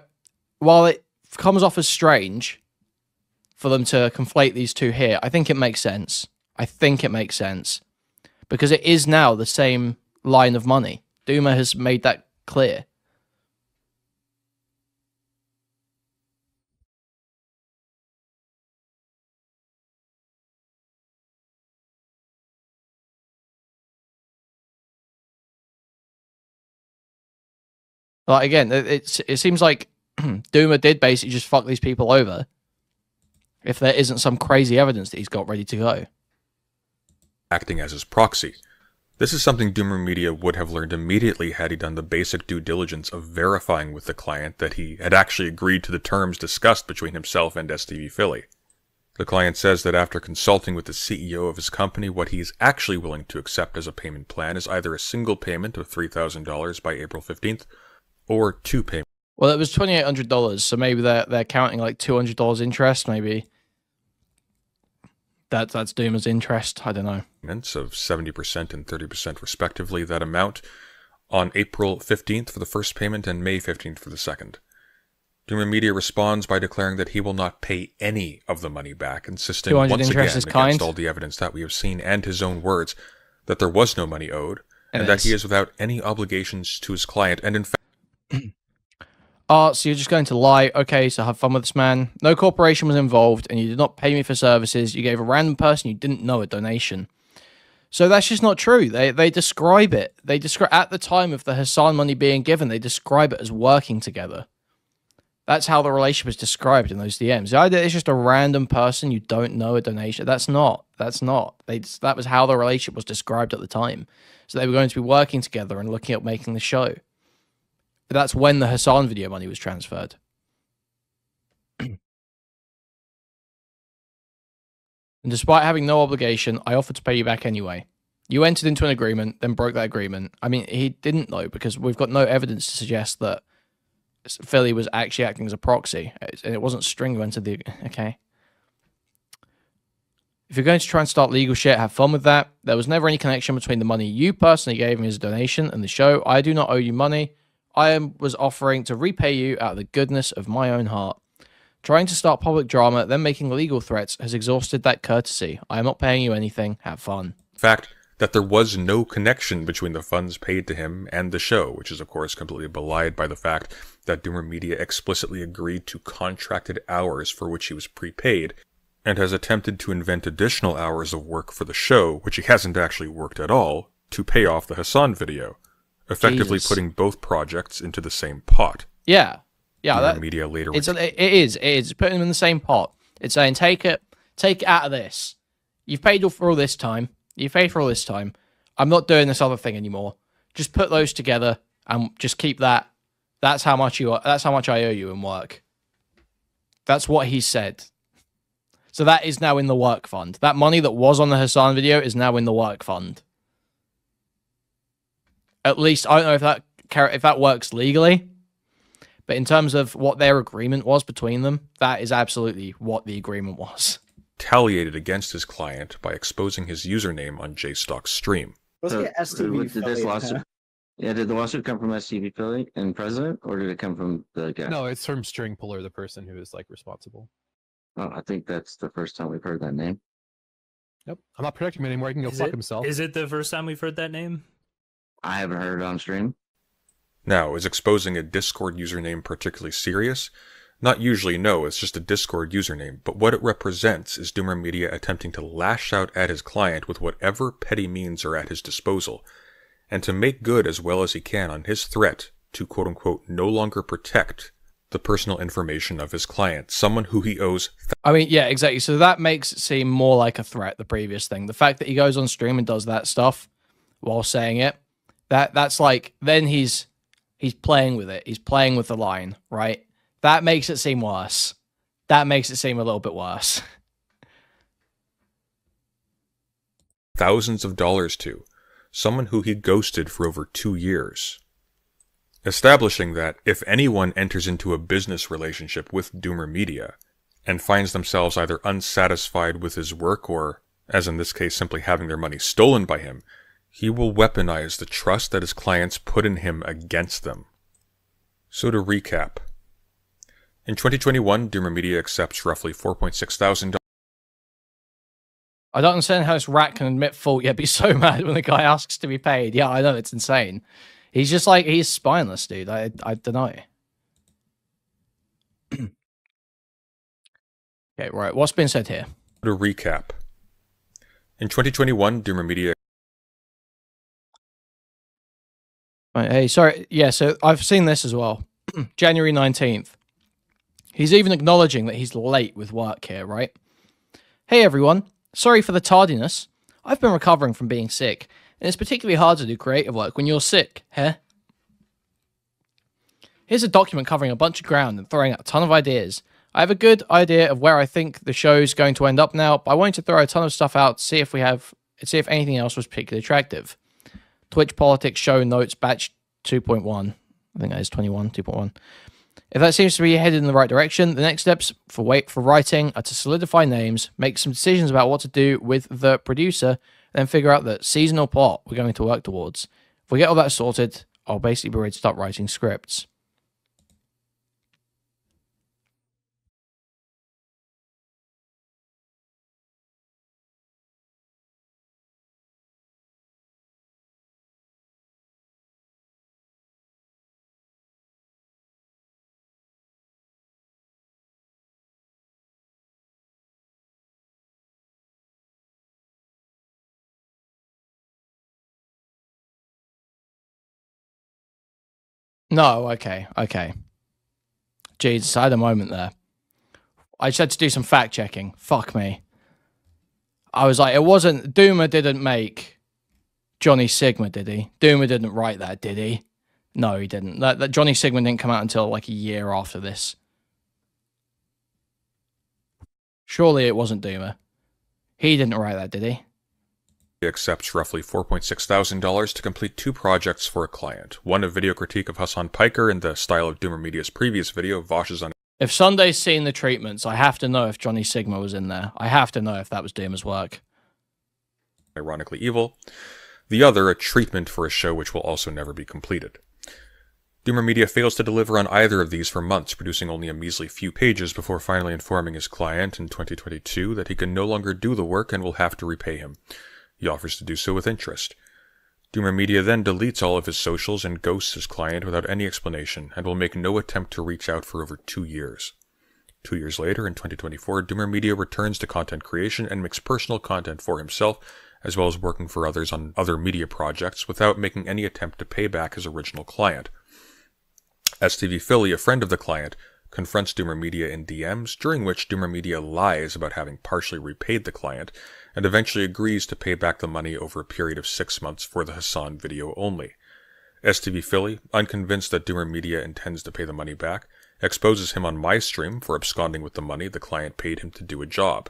while it comes off as strange for them to conflate these two here, I think it makes sense. Because it is now the same line of money. Doomer has made that clear. Like, again, it seems like Doomer did basically just fuck these people over if there isn't some crazy evidence that he's got ready to go. Acting as his proxy. This is something DoomerMedia would have learned immediately had he done the basic due diligence of verifying with the client that he had actually agreed to the terms discussed between himself and STV Philly. The client says that after consulting with the CEO of his company, what he is actually willing to accept as a payment plan is either a single payment of $3,000 by April 15th, or two payments. Well, it was $2,800, so maybe they're counting like $200 interest, maybe. That's Doomer's interest, I don't know. Payments of 70% and 30% respectively, that amount on April 15th for the first payment and May 15th for the second. DoomerMedia responds by declaring that he will not pay any of the money back, insisting once again against all the evidence that we have seen and his own words that there was no money owed, and that he is without any obligations to his client, and in fact... So you're just going to lie. Okay, so have fun with this, man. No corporation was involved, and you did not pay me for services. You gave a random person you didn't know a donation. So that's just not true. They describe it. They describe at the time of the Hassan money being given, they describe it as working together. That's how the relationship is described in those DMs. The idea it's just a random person you don't know a donation. That's not. That was how the relationship was described at the time. So they were going to be working together and looking at making the show. That's when the Hassan video money was transferred. And despite having no obligation, I offered to pay you back anyway. You entered into an agreement, then broke that agreement. I mean, he didn't though, because we've got no evidence to suggest that Philly was actually acting as a proxy. And it wasn't String who entered the... Okay. If you're going to try and start legal shit, have fun with that. There was never any connection between the money you personally gave me as a donation and the show. I do not owe you money. I was offering to repay you out of the goodness of my own heart. Trying to start public drama, then making legal threats has exhausted that courtesy. I am not paying you anything. Have fun. Fact that there was no connection between the funds paid to him and the show, which is of course completely belied by the fact that DoomerMedia explicitly agreed to contracted hours for which he was prepaid, and has attempted to invent additional hours of work for the show, which he hasn't actually worked at all, to pay off the Hassan video. Effectively putting both projects into the same pot. Yeah. Media later. It is putting them in the same pot. It's saying take it out of this. You've paid for all this time. I'm not doing this other thing anymore. Just put those together and just keep that. That's how much I owe you in work. That's what he said. So that is now in the work fund. That money that was on the Hassan video is now in the work fund. At least, I don't know if that works legally, but in terms of what their agreement was between them, that is absolutely what the agreement was. Retaliated against his client by exposing his username on JStock's stream. Let's get STV. Did this lawsuit Yeah, did the lawsuit come from STV Philly and President, or did it come from the guy? No, it's from String Puller, the person who is like responsible. Oh, I think that's the first time we've heard that name. Yep. I'm not protecting him anymore. He can go fuck himself. Is it the first time we've heard that name? I haven't heard it on stream. Now, is exposing a Discord username particularly serious? Not usually, no, it's just a Discord username, but what it represents is DoomerMedia attempting to lash out at his client with whatever petty means are at his disposal, and to make good as well as he can on his threat to quote-unquote no longer protect the personal information of his client, someone who he owes. I mean, yeah, exactly. So that makes it seem more like a threat, the previous thing. The fact that he goes on stream and does that stuff while saying it, that's like, then he's playing with it. He's playing with the line, right? That makes it seem worse. That makes it seem a little bit worse. Thousands of dollars to someone who he ghosted for over 2 years. Establishing that if anyone enters into a business relationship with DoomerMedia and finds themselves either unsatisfied with his work or, as in this case, simply having their money stolen by him, he will weaponize the trust that his clients put in him against them. So to recap, in 2021, DoomerMedia accepts roughly $4.6 thousand. I don't understand how this rat can admit fault yet be so mad when the guy asks to be paid. Yeah, I know, it's insane. He's just like, he's spineless, dude. I don't know. Okay, right. What's been said here? To recap, in 2021, DoomerMedia. Right, hey, sorry. Yeah, so I've seen this as well. January 19th. He's even acknowledging that he's late with work here, right? Hey, everyone. Sorry for the tardiness. I've been recovering from being sick, and it's particularly hard to do creative work when you're sick, huh? Here's a document covering a bunch of ground and throwing out a ton of ideas. I have a good idea of where I think the show's going to end up now, but I wanted to throw a ton of stuff out to see if anything else was particularly attractive. Twitch Politics Show Notes Batch 2.1. I think that is 21, 2.1. If that seems to be headed in the right direction, the next steps for writing are to solidify names, make some decisions about what to do with the producer, then figure out the seasonal plot we're going to work towards. If we get all that sorted, I'll basically be ready to start writing scripts. No, okay. Jesus, I had a moment there. I just had to do some fact checking. Fuck me. I was like, it wasn't... Doomer didn't make Johnny Sigma, did he? Doomer didn't write that, did he? No, he didn't. That Johnny Sigma didn't come out until like a year after this. Surely it wasn't Doomer. He didn't write that, did he? Accepts roughly $4.6 thousand to complete 2 projects for a client. One, a video critique of Hassan Piker in the style of DoomerMedia's previous video, Vosh's on. If Sunday's seen the treatments, I have to know if Johnny Sigma was in there. I have to know if that was Doomer's work. Unironically Evil. The other, a treatment for a show which will also never be completed. DoomerMedia fails to deliver on either of these for months, producing only a measly few pages before finally informing his client in 2022 that he can no longer do the work and will have to repay him. He offers to do so with interest. DoomerMedia then deletes all of his socials and ghosts his client without any explanation, and will make no attempt to reach out for over 2 years. 2 years later, in 2024, DoomerMedia returns to content creation and makes personal content for himself, as well as working for others on other media projects without making any attempt to pay back his original client. STV Philly, a friend of the client, confronts DoomerMedia in DMs, during which DoomerMedia lies about having partially repaid the client, and eventually agrees to pay back the money over a period of 6 months for the Hassan video only. STV Philly, unconvinced that DoomerMedia intends to pay the money back, exposes him on my stream for absconding with the money the client paid him to do a job.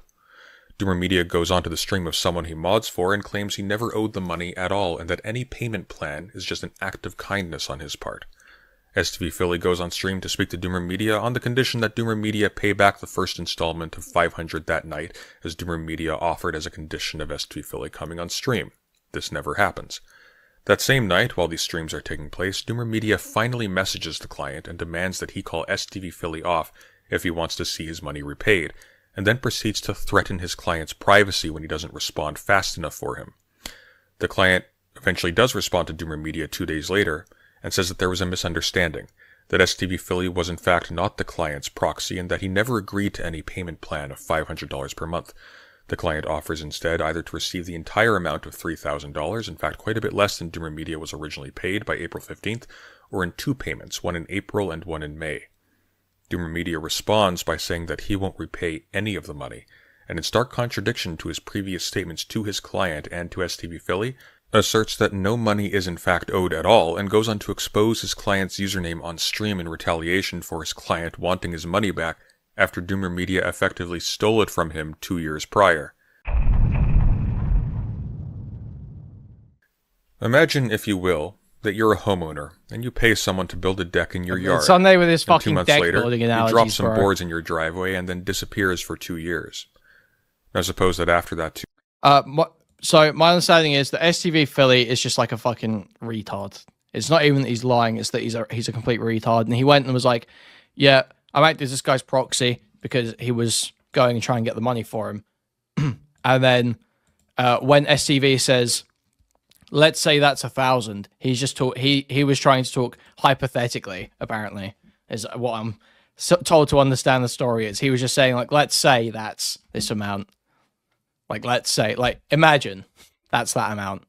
DoomerMedia goes onto the stream of someone he mods for and claims he never owed the money at all and that any payment plan is just an act of kindness on his part. STV Philly goes on stream to speak to DoomerMedia on the condition that DoomerMedia pay back the first installment of $500 that night, as DoomerMedia offered as a condition of STV Philly coming on stream. This never happens. That same night, while these streams are taking place, DoomerMedia finally messages the client and demands that he call STV Philly off if he wants to see his money repaid, and then proceeds to threaten his client's privacy when he doesn't respond fast enough for him. The client eventually does respond to DoomerMedia 2 days later, and says that there was a misunderstanding, that STV Philly was in fact not the client's proxy, and that he never agreed to any payment plan of $500 per month. The client offers instead either to receive the entire amount of $3,000, in fact quite a bit less than DoomerMedia was originally paid, by April 15th, or in 2 payments, one in April and one in May. DoomerMedia responds by saying that he won't repay any of the money, and in stark contradiction to his previous statements to his client and to STV Philly, asserts that no money is in fact owed at all, and goes on to expose his client's username on stream in retaliation for his client wanting his money back after DoomerMedia effectively stole it from him 2 years prior. Imagine, if you will, that you're a homeowner, and you pay someone to build a deck in your yard. Sunday with his fucking 2 months deck later, building he analogies, drops some bro. boards in your driveway and then disappears for 2 years. I suppose that after that too. So my understanding is that STV Philly is just like a fucking retard. It's not even that he's lying; it's that he's a complete retard. And he went and was like, "Yeah, I'm acting as this guy's proxy because he was going and trying to get the money for him." And then when STV says, "Let's say that's 1,000," he's just he was trying to talk hypothetically. Apparently, is what I'm told to understand the story is. He was just saying like, "Let's say that's this amount." Like, let's say, like, imagine that's that amount.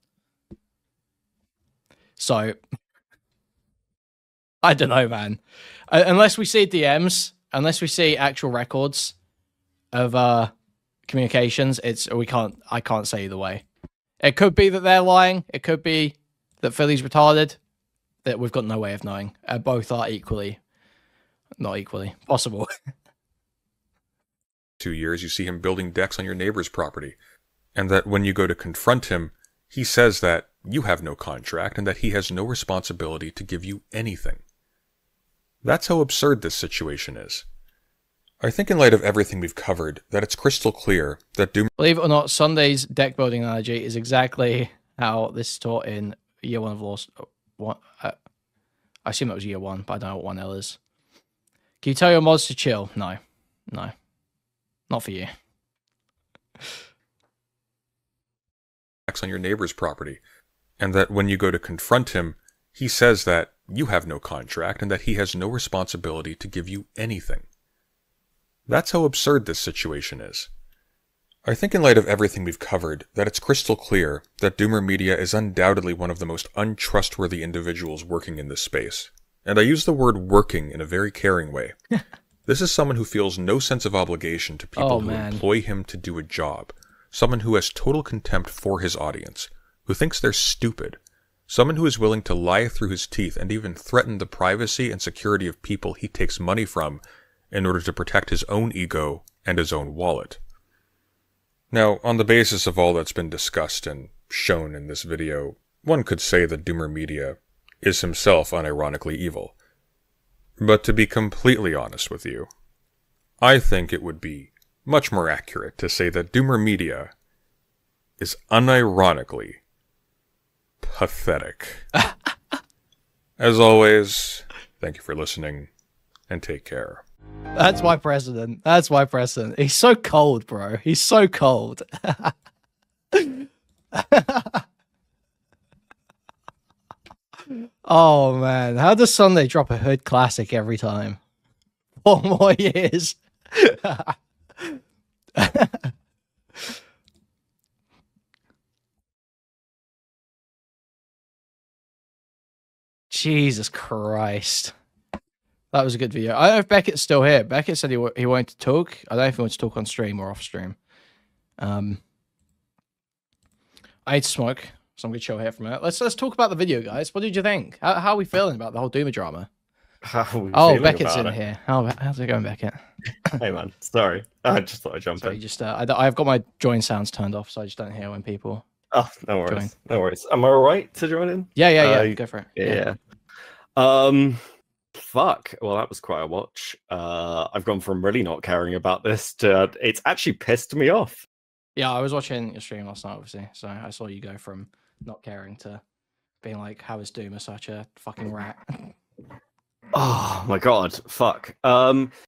So, I don't know, man. Unless we see DMs, unless we see actual records of communications, I can't say either way. It could be that they're lying. It could be that Philly's retarded. That we've got no way of knowing. Both are not equally possible. 2 years, you see him building decks on your neighbor's property, and that when you go to confront him, he says that you have no contract and that he has no responsibility to give you anything. That's how absurd this situation is. I think in light of everything we've covered, that it's crystal clear that Believe it or not, Sunday's deck building analogy is exactly how this is taught in year 1 of law. I assume that was year 1, but I don't know what 1L is. Can you tell your mods to chill? No. Not for you. on your neighbor's property, and that when you go to confront him, he says that you have no contract and that he has no responsibility to give you anything. That's how absurd this situation is. I think in light of everything we've covered, that it's crystal clear that DoomerMedia is undoubtedly one of the most untrustworthy individuals working in this space. And I use the word working in a very caring way. This is someone who feels no sense of obligation to people who employ him to do a job. Someone who has total contempt for his audience, who thinks they're stupid. Someone who is willing to lie through his teeth and even threaten the privacy and security of people he takes money from in order to protect his own ego and his own wallet. Now, on the basis of all that's been discussed and shown in this video, one could say that DoomerMedia is himself unironically evil. But to be completely honest with you, I think it would be much more accurate to say that DoomerMedia is unironically pathetic. As always, thank you for listening, and take care. That's my president. That's my president. He's so cold, bro. He's so cold. Oh, man. How does Sunday drop a hood classic every time? 4 more years. Jesus Christ. That was a good video. I don't know if Beckett's still here. Beckett said he wanted to talk. I don't know if he wants to talk on stream or off stream. I need to smoke, so I'm going to chill here for a minute. Let's talk about the video, guys. What did you think? How are we feeling about the whole Doomer drama? Oh, Beckett's in here. How's it going, Beckett? Hey, man. Sorry. I just thought I'd jump in. I've got my join sounds turned off, so I just don't hear when people no worries. join. No worries. Am I all right to join in? Yeah. Go for it. Yeah. Fuck. Well, that was quite a watch. I've gone from really not caring about this to it's actually pissed me off. Yeah, I was watching your stream last night, obviously, so I saw you go from not caring to being like, "How is Doomer such a fucking rat?" Oh my god, fuck.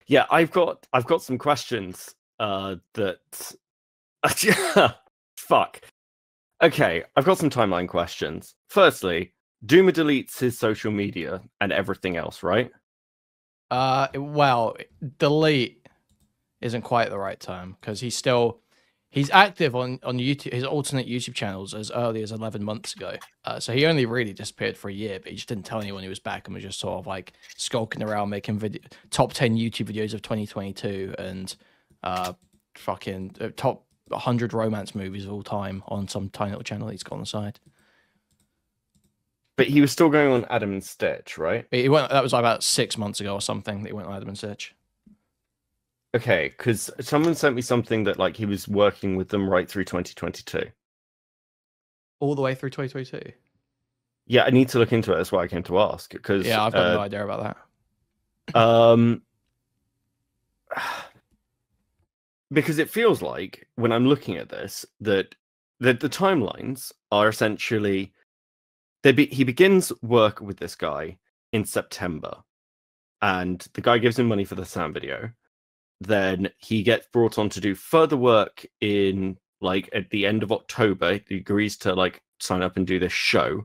Yeah, I've got some questions. That fuck. Okay, I've got some timeline questions. Firstly, Doomer deletes his social media and everything else, right? Well, delete isn't quite the right term because he's active on YouTube, his alternate YouTube channels as early as 11 months ago. So he only really disappeared for a year, but he just didn't tell anyone he was back and was just sort of like skulking around making top 10 YouTube videos of 2022 and fucking top 100 romance movies of all time on some tiny little channel he's got on the side. But he was still going on Adam and Stitch, right? He went. That was like about 6 months ago or something that he went on Adam and Stitch. Okay, because someone sent me something that like he was working with them right through 2022. All the way through 2022? Yeah, I need to look into it. That's why I came to ask. Because yeah, I've got no idea about that. Because it feels like when I'm looking at this that the timelines are essentially he begins work with this guy in September, and the guy gives him money for the sound video. Then he gets brought on to do further work in like at the end of October. He agrees to like sign up and do this show.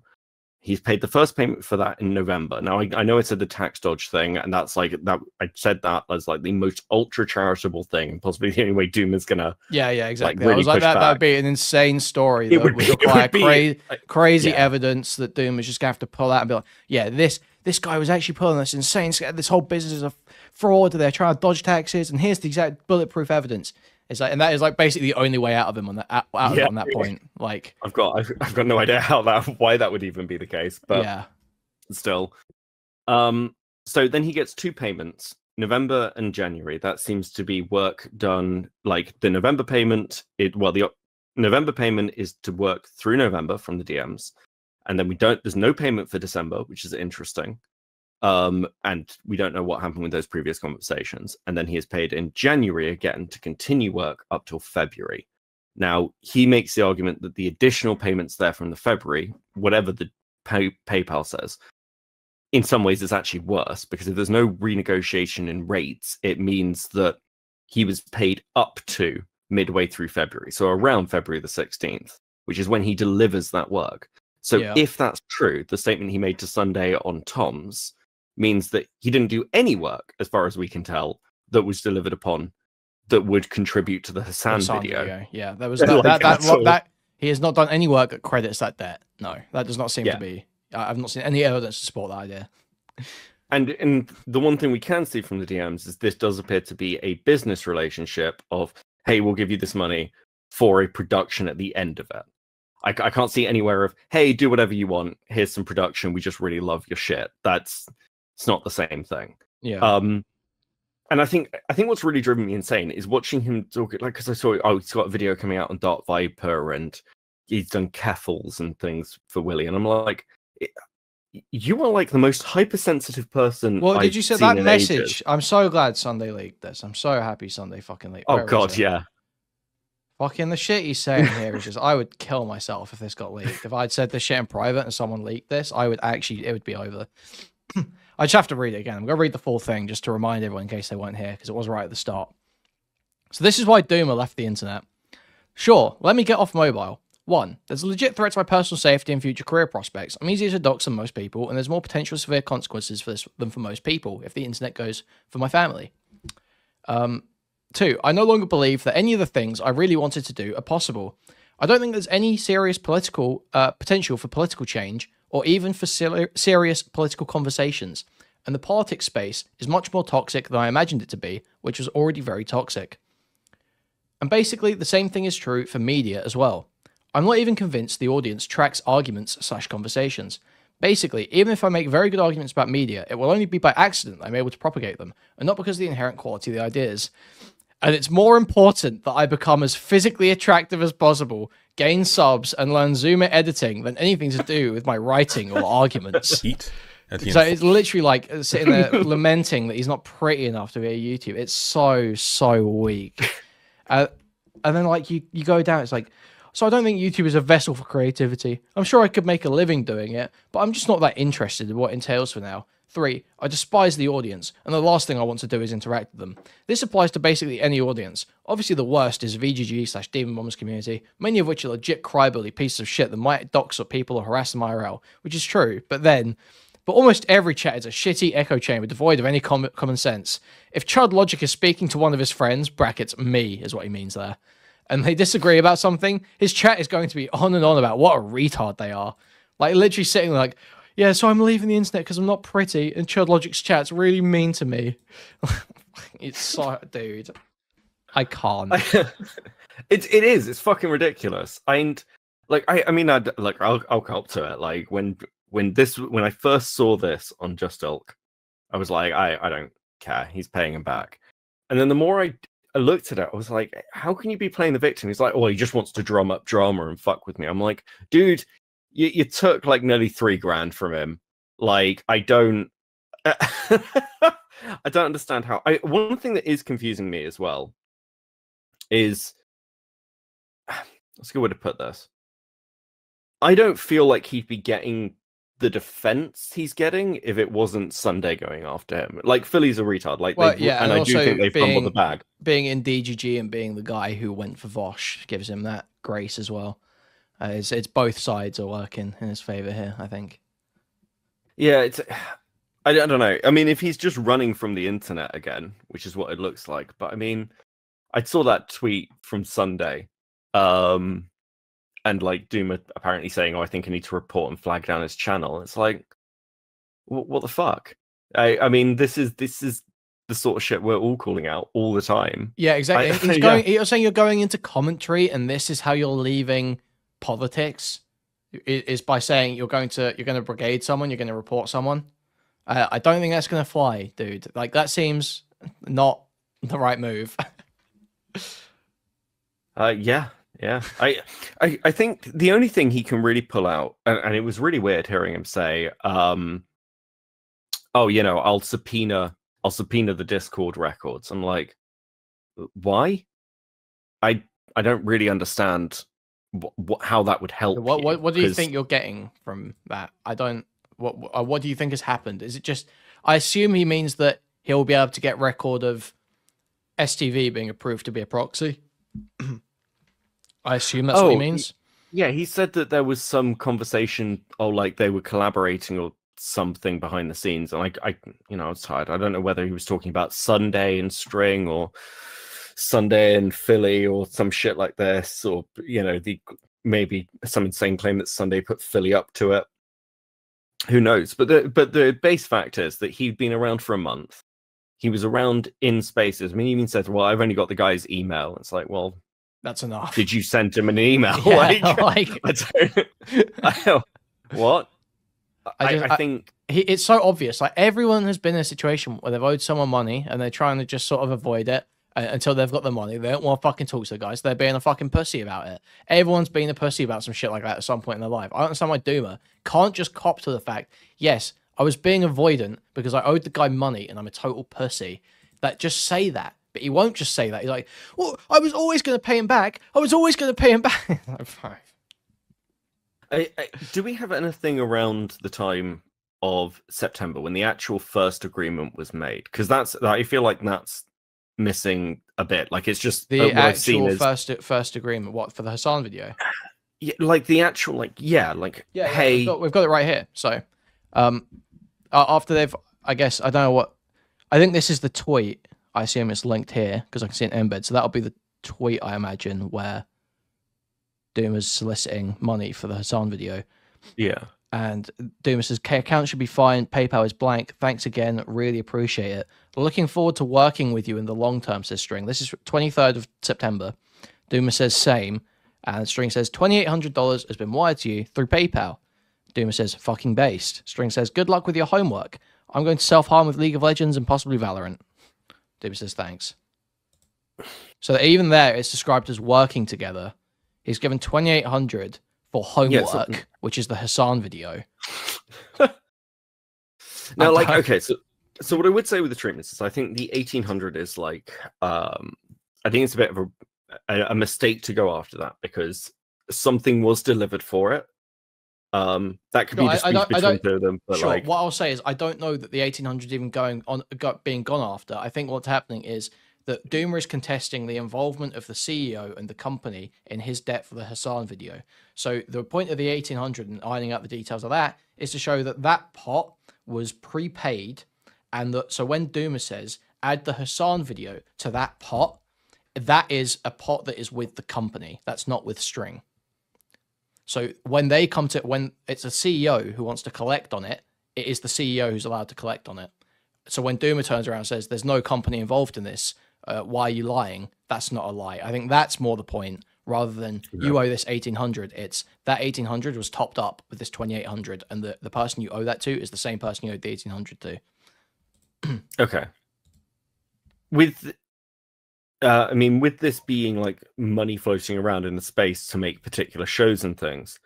He's paid the first payment for that in November. Now I know I said the tax dodge thing, and that's like that. I said that as like the most ultra charitable thing, and possibly the only way Doom is gonna. Yeah, exactly. Like, really I was like, that would be an insane story. That would require crazy evidence that Doom is just gonna have to pull out and be like, yeah, this guy was actually pulling this insane. This whole business is a fraud. They're trying to dodge taxes, and here's the exact bulletproof evidence. It's like, and that is like basically the only way out of him on that on that point. Like, I've got no idea why that would even be the case, but yeah, still. So then he gets 2 payments, November and January. That seems to be work done. Like the November payment, the November payment is to work through November from the DMs, and then there's no payment for December, which is interesting. And we don't know what happened with those previous conversations. And then he is paid in January again to continue work up till February. Now, he makes the argument that the additional payments there from the February, whatever the PayPal says, in some ways is actually worse, because if there's no renegotiation in rates, it means that he was paid up to midway through February. So around February the 16th, which is when he delivers that work. So if that's true, the statement he made to Sunday on Tom's means that he didn't do any work, as far as we can tell, that was delivered upon that would contribute to the Hassan video. Yeah, there was that he has not done any work that credits that debt. No, that does not seem to be. I've not seen any evidence to support that idea. And the one thing we can see from the DMs is this does appear to be a business relationship of, hey, we'll give you this money for a production at the end of it. I can't see anywhere of, hey, do whatever you want. Here's some production. We just really love your shit. It's not the same thing. Yeah. And I think what's really driven me insane is watching him talk. Like, because I saw, he's got a video coming out on Dark Viper, and he's done Keffals and things for Willie, and I'm like, you are like the most hypersensitive person. Well, did you say that message? Ages. I'm so glad Sunday leaked this. I'm so happy Sunday fucking leaked. Oh god, yeah. Fucking the shit he's saying here is just, I would kill myself if this got leaked. If I'd said this shit in private and someone leaked this, it would be over. I just have to read it again. I'm going to read the full thing just to remind everyone in case they weren't here, because it was right at the start. So this is why Doomer left the internet. Sure, let me get off mobile. 1. There's a legit threat to my personal safety and future career prospects. I'm easier to dox than most people, and there's more potential severe consequences for this than for most people if the internet goes for my family. 2. I no longer believe that any of the things I really wanted to do are possible. I don't think there's any serious political potential for political change, or even for serious political conversations. And the politics space is much more toxic than I imagined it to be, which was already very toxic. And basically, the same thing is true for media as well. I'm not even convinced the audience tracks arguments/conversations. Basically, even if I make very good arguments about media, it will only be by accident I'm able to propagate them, and not because of the inherent quality of the ideas. And it's more important that I become as physically attractive as possible, gain subs, and learn Zoomer editing than anything to do with my writing or arguments. So it's literally like sitting there lamenting that he's not pretty enough to be a YouTuber. It's so weak. And then like you go down, it's like, So I don't think YouTube is a vessel for creativity. I'm sure I could make a living doing it, but I'm just not that interested in what it entails for now. 3, I despise the audience, and the last thing I want to do is interact with them. This applies to basically any audience. Obviously the worst is VGG/Demon Bombers community, many of which are legit crybaby pieces of shit that might dox or people or harass them IRL, which is true, but almost every chat is a shitty echo chamber devoid of any common sense. If Chud Logic is speaking to one of his friends, brackets me is what he means there, and they disagree about something, his chat is going to be on and on about what a retard they are. Like literally sitting like, yeah, so I'm leaving the internet because I'm not pretty, and Chud Logic's chat's really mean to me. It's so, dude, I can't. It is. It's fucking ridiculous. And like, I mean, I'll cop to it. Like when I first saw this on Just Ilk, I was like, I don't care. He's paying him back. And then the more I looked at it, I was like, how can you be playing the victim? He's like, oh, he just wants to drum up drama and fuck with me. I'm like, dude, you took like nearly $3,000 from him. Like, I don't understand how. One thing that is confusing me as well is, what's a good way to put this? I don't feel like he'd be getting the defense he's getting if it wasn't Sunday going after him. Like, Philly's a retard. Like, well, yeah, and I do think they fumbled the bag. Being in DGG and being the guy who went for Vosh gives him that grace as well. It's both sides are working in his favor here, I think. Yeah, I don't know. I mean, if he's just running from the internet again, which is what it looks like. But I mean, I saw that tweet from Sunday, and like Doomer apparently saying, "Oh, I think I need to report and flag down his channel." It's like, what the fuck? I mean, this is the sort of shit we're all calling out all the time. Yeah, exactly. You're saying you're going into commentary, and this is how you're leaving politics, is by saying you're going to brigade someone, you're going to report someone. I don't think that's going to fly, dude. Like, that seems not the right move. Yeah. I think the only thing he can really pull out, and it was really weird hearing him say, oh, you know, I'll subpoena the Discord records. I'm like, why? I don't really understand how that would help. What do you think you're getting from that? I don't. What do you think has happened? Is it just? I assume he means that he'll be able to get record of STV being approved to be a proxy. I assume that's what he means. He said that there was some conversation, like they were collaborating or something behind the scenes, and I was tired. I don't know whether he was talking about Sunday and String or Sunday and Philly or some shit like this, or maybe some insane claim that Sunday put Philly up to it. Who knows? But the base fact is that he'd been around for a month. He was around in spaces. I mean, he even said, "Well, I've only got the guy's email." It's like, well, that's enough. Did you send him an email? What? I think it's so obvious. Like, everyone has been in a situation where they've owed someone money and they're trying to just sort of avoid it until they've got the money. They don't want to fucking talk to the guys. They're being a fucking pussy about it. Everyone's been a pussy about some shit like that at some point in their life. I don't understand why Doomer can't just cop to the fact, yes, I was being avoidant because I owed the guy money and I'm a total pussy. That just say that. But he won't just say that. He's like, well, I was always going to pay him back. Do we have anything around the time of September when the actual first agreement was made? Because I feel like that's missing a bit. Like, it's just the actual first agreement. What, for the Hassan video? Yeah, like the actual, hey, we've got it right here. So, after they've, I guess, I don't know what. I think this is the tweet. I assume it's linked here because I can see an embed. So that'll be the tweet, I imagine, where Doomer's soliciting money for the Hassan video. Yeah. And Doomer says, account should be fine. PayPal is blank. Thanks again. Really appreciate it. Looking forward to working with you in the long term, says String. This is 23rd of September. Doomer says same. And String says $2,800 has been wired to you through PayPal. Doomer says fucking based. String says good luck with your homework. I'm going to self-harm with League of Legends and possibly Valorant. Doomer says thanks. So even there, it's described as working together. He's given $2,800 for homework, which is the Hassan video. Now, okay, so what I would say with the treatments is I think the 1,800 is I think it's a bit of a mistake to go after that, because something was delivered for it. That could be disputed between two of them. But sure. Like, what I'll say is I don't know that the 1800 even being gone after. I think what's happening is that Doomer is contesting the involvement of the CEO and the company in his debt for the Hassan video. So the point of the 1800 and ironing out the details of that is to show that that pot was prepaid, and that so when Doomer says add the Hassan video to that pot, that is a pot that is with the company. That's not with String. So when they come to, when it's a CEO who wants to collect on it, it is the CEO who's allowed to collect on it. So when Doomer turns around and says, there's no company involved in this, why are you lying? That's not a lie. I think that's more the point, rather than you owe this 1800. It's that 1800 was topped up with this 2800, and the person you owe that to is the same person you owed the 1800 to. Okay. With I mean, with this being like money floating around in the space to make particular shows and things,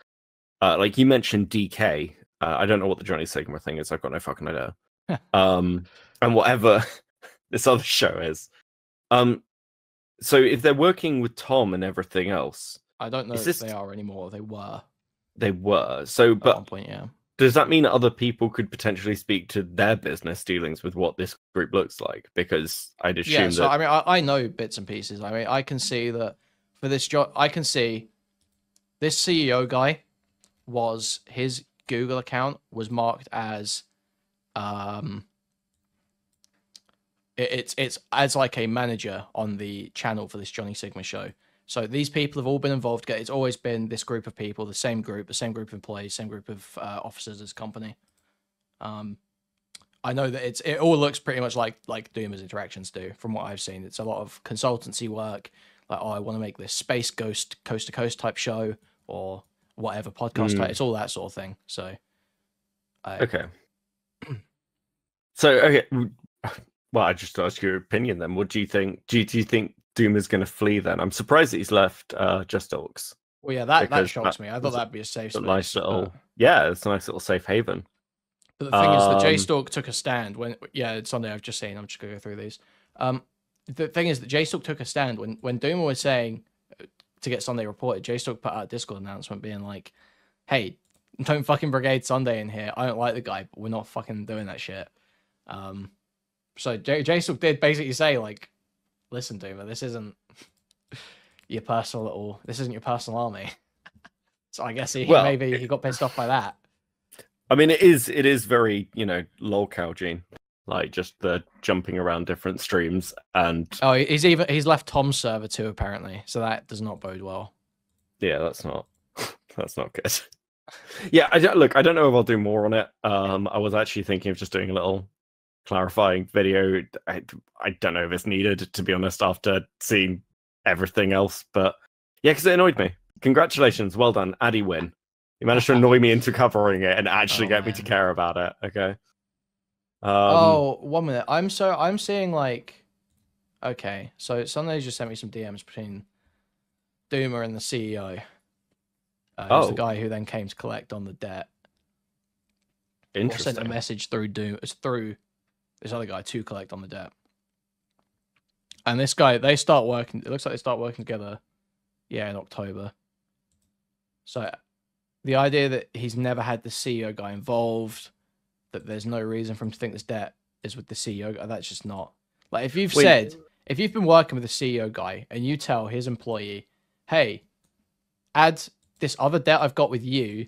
like you mentioned DK, I don't know what the Johnny Sigma thing is. I've got no fucking idea. And whatever this other show is. So if they're working with Tom and everything else, I don't know if they are anymore. They were. They were. So, but at one point, yeah. Does that mean other people could potentially speak to their business dealings with what this group looks like? Because I'd assume yeah, so, that... I mean, I know bits and pieces. I mean, I can see that for this job, I can see this CEO guy his Google account was marked as, it's as like a manager on the channel for this Johnny Sigma show. So these people have all been involved. It's always been this group of people, the same group of employees, same group of officers as company. I know that it all looks pretty much like Doomer's interactions do, from what I've seen. It's a lot of consultancy work, like, oh, I want to make this Space Ghost coast to coast type show or whatever podcast type. It's all that sort of thing. So, okay. So, okay. Well, I just ask your opinion then. What do you think? Do you think Doomer's going to flee then? I'm surprised that he's left Just Orcs. Well, yeah, that shocks me. I thought that'd be a safe space. Nice little, yeah, it's a nice little safe haven. But the thing is, the J-Stalk took a stand when, it's Sunday, I've just seen, I'm just going to go through these. The thing is that J-Stalk took a stand when Doomer was saying to get Sunday reported, J-Stalk put out a Discord announcement being like, hey, don't fucking brigade Sunday in here. I don't like the guy, but we're not fucking doing that shit. So J-Stalk did basically say, like, listen, Doomer, this isn't your personal army. So I guess he got pissed off by that. I mean, it is very, lolcow Gene, like just the jumping around different streams. And he's left Tom's server too, apparently, so that does not bode well. Yeah, that's not good. Yeah, I don't know if I'll do more on it. I was actually thinking of just doing a little clarifying video. I don't know if it's needed, to be honest, after seeing everything else, but yeah, because it annoyed me. Congratulations, well done, Addy win. You managed to annoy me into covering it and actually get me to care about it. Okay. 1 minute. I'm seeing like, okay, so Sunday just sent me some DMs between Doomer and the CEO. Who's the guy who then came to collect on the debt. Interesting. Or sent a message through through this other guy to collect on the debt. And this guy, they start working. It looks like they start working together. Yeah, in October. So the idea that he's never had the CEO guy involved, that there's no reason for him to think this debt is with the CEO guy, that's just not. Like, if you've been working with the CEO guy and you tell his employee, hey, add this other debt I've got with you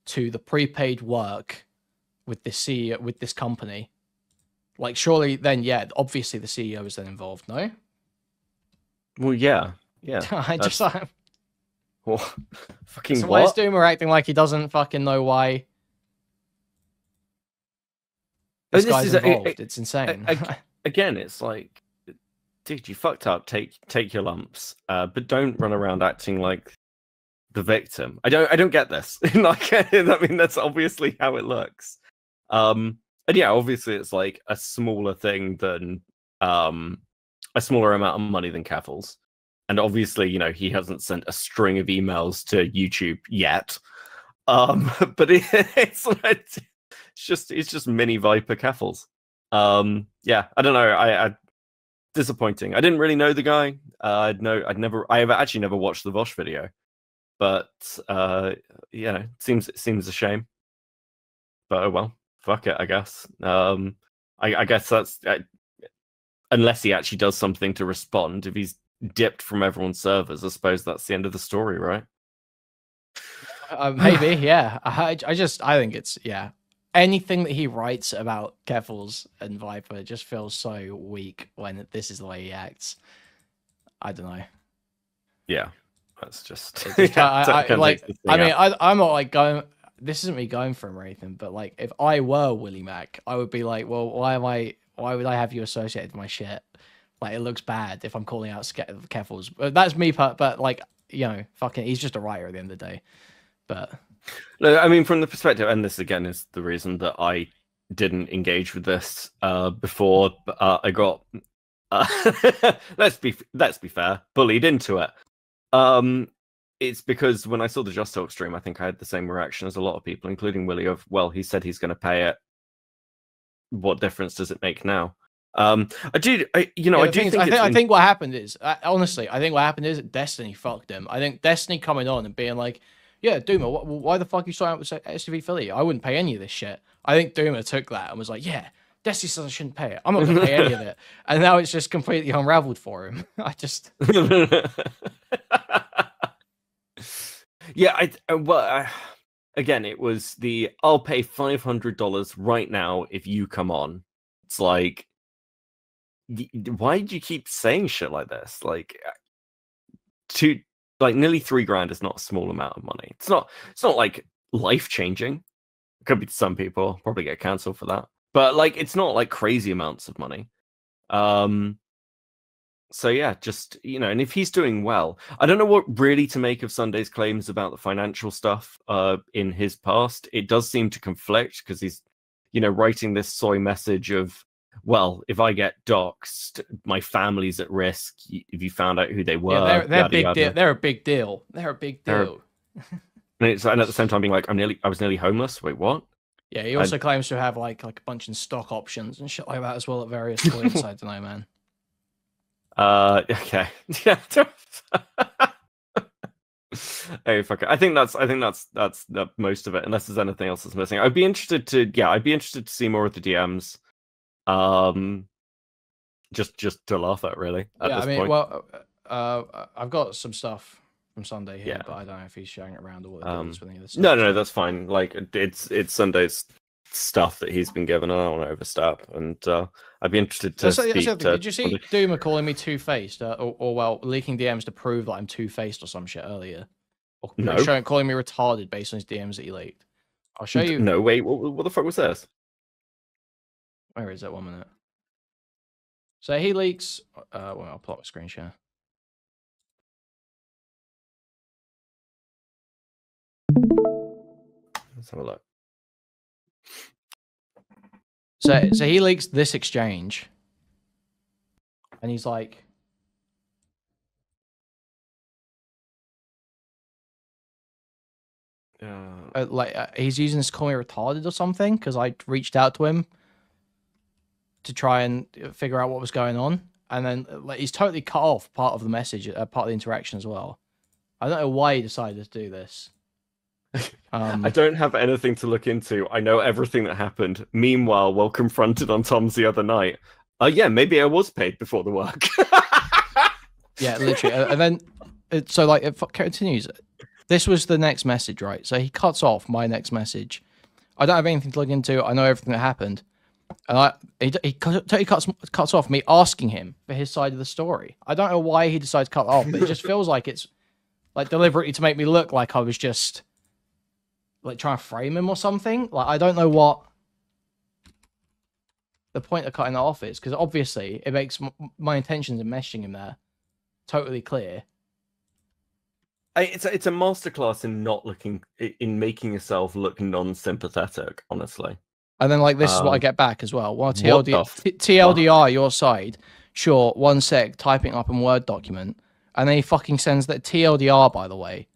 to the prepaid work with this CEO, with this company, like, surely then, yeah, obviously the CEO is then involved, no? Well, yeah. Well, fucking so what? why is Doomer acting like he doesn't fucking know why this guy's involved? It's insane. Again, it's like, dude, you fucked up. Take your lumps, but don't run around acting like the victim. I don't get this. Like, I mean, that's obviously how it looks. And yeah, obviously it's like a smaller thing than a smaller amount of money than Keffels. And obviously, he hasn't sent a string of emails to YouTube yet. But it's just mini Viper Keffels. Yeah, I don't know. I disappointing. I didn't really know the guy. I've actually never watched the Vosh video. but it seems a shame. But oh well, fuck it, I guess. I guess that's unless he actually does something to respond. If he's dipped from everyone's servers, I suppose that's the end of the story, right? Maybe, yeah. I think it's anything that he writes about Keffals and Viper just feels so weak when this is the way he acts. I don't know. Yeah, that's just. I'm not like going. This isn't me going for him or anything, but like if I were Willie Mac, I would be like, well, why would I have you associated with my shit? Like it looks bad if I'm calling out Keffals. That's me, but like fucking, he's just a writer at the end of the day. But no, I mean, from the perspective, and this again is the reason that I didn't engage with this before I got let's be fair, bullied into it. It's because when I saw the Just Talk stream, I think I had the same reaction as a lot of people, including Willie, of, well, he said he's going to pay it. What difference does it make now? I think what happened is, honestly, I think what happened is Destiny fucked him. I think Destiny coming on and being like, yeah, Doomer, why the fuck you signing up with SUV Philly? I wouldn't pay any of this shit. I think Doomer took that and was like, yeah, Destiny says I shouldn't pay it. I'm not going to pay any of it. And now it's just completely unraveled for him. Yeah, again, it was I'll pay $500 right now if you come on. It's like, why do you keep saying shit like this? Like, nearly $3,000 is not a small amount of money. It's not like life changing. It could be to some people, probably get cancelled for that. But like, it's not like crazy amounts of money. So yeah, just, and if he's doing well, I don't know what really to make of Sunday's claims about the financial stuff in his past. It does seem to conflict because he's, writing this soy message of, well, if I get doxxed, my family's at risk. If you found out who they were, they're big deal. They're a big deal. They're a big deal. And at the same time being like, I was nearly homeless. Wait, what? Yeah, he also claims to have like a bunch of stock options and shit like that as well at various points. I don't know, man. Okay. Yeah. Hey, fuck it. I think that's most of it, unless there's anything else that's missing. I'd be interested to see more of the DMs. Just to laugh at, really. Point. Well, I've got some stuff from Sunday here, but I don't know if he's sharing it around or what. No, that's fine. Like it's Sunday's stuff that he's been given. I don't want to overstep, and I'd be interested to speak to. Did you see Doomer calling me two-faced, or leaking DMs to prove that I'm two-faced or some shit earlier? Or calling me retarded based on his DMs that he leaked. I'll show you. No, wait, what the fuck was this? Where is that? 1 minute. So he leaks. I'll pull up a screen share. Let's have a look. So he leaks this exchange, and he's like, he's using this call me retarded or something because I reached out to him to try and figure out what was going on, and then he's totally cut off part of the message, part of the interaction as well. I don't know why he decided to do this. I don't have anything to look into. I know everything that happened. Meanwhile, while confronted on Tom's the other night, maybe I was paid before the work. Yeah, literally. And then, it continues. This was the next message, right? So he cuts off my next message. I don't have anything to look into. I know everything that happened. And he totally cuts off me asking him for his side of the story. I don't know why he decided to cut off, but it just feels like it's like deliberately to make me look like I was just like trying to frame him or something. Like, I don't know what the point of cutting that off is, because obviously it makes my intentions in messaging him there totally clear. It's a masterclass in making yourself look non-sympathetic, honestly. And then this is what I get back as well. Well, TLDR, your side, sure, 1 sec, typing up in Word document, and then he fucking sends that TLDR, by the way.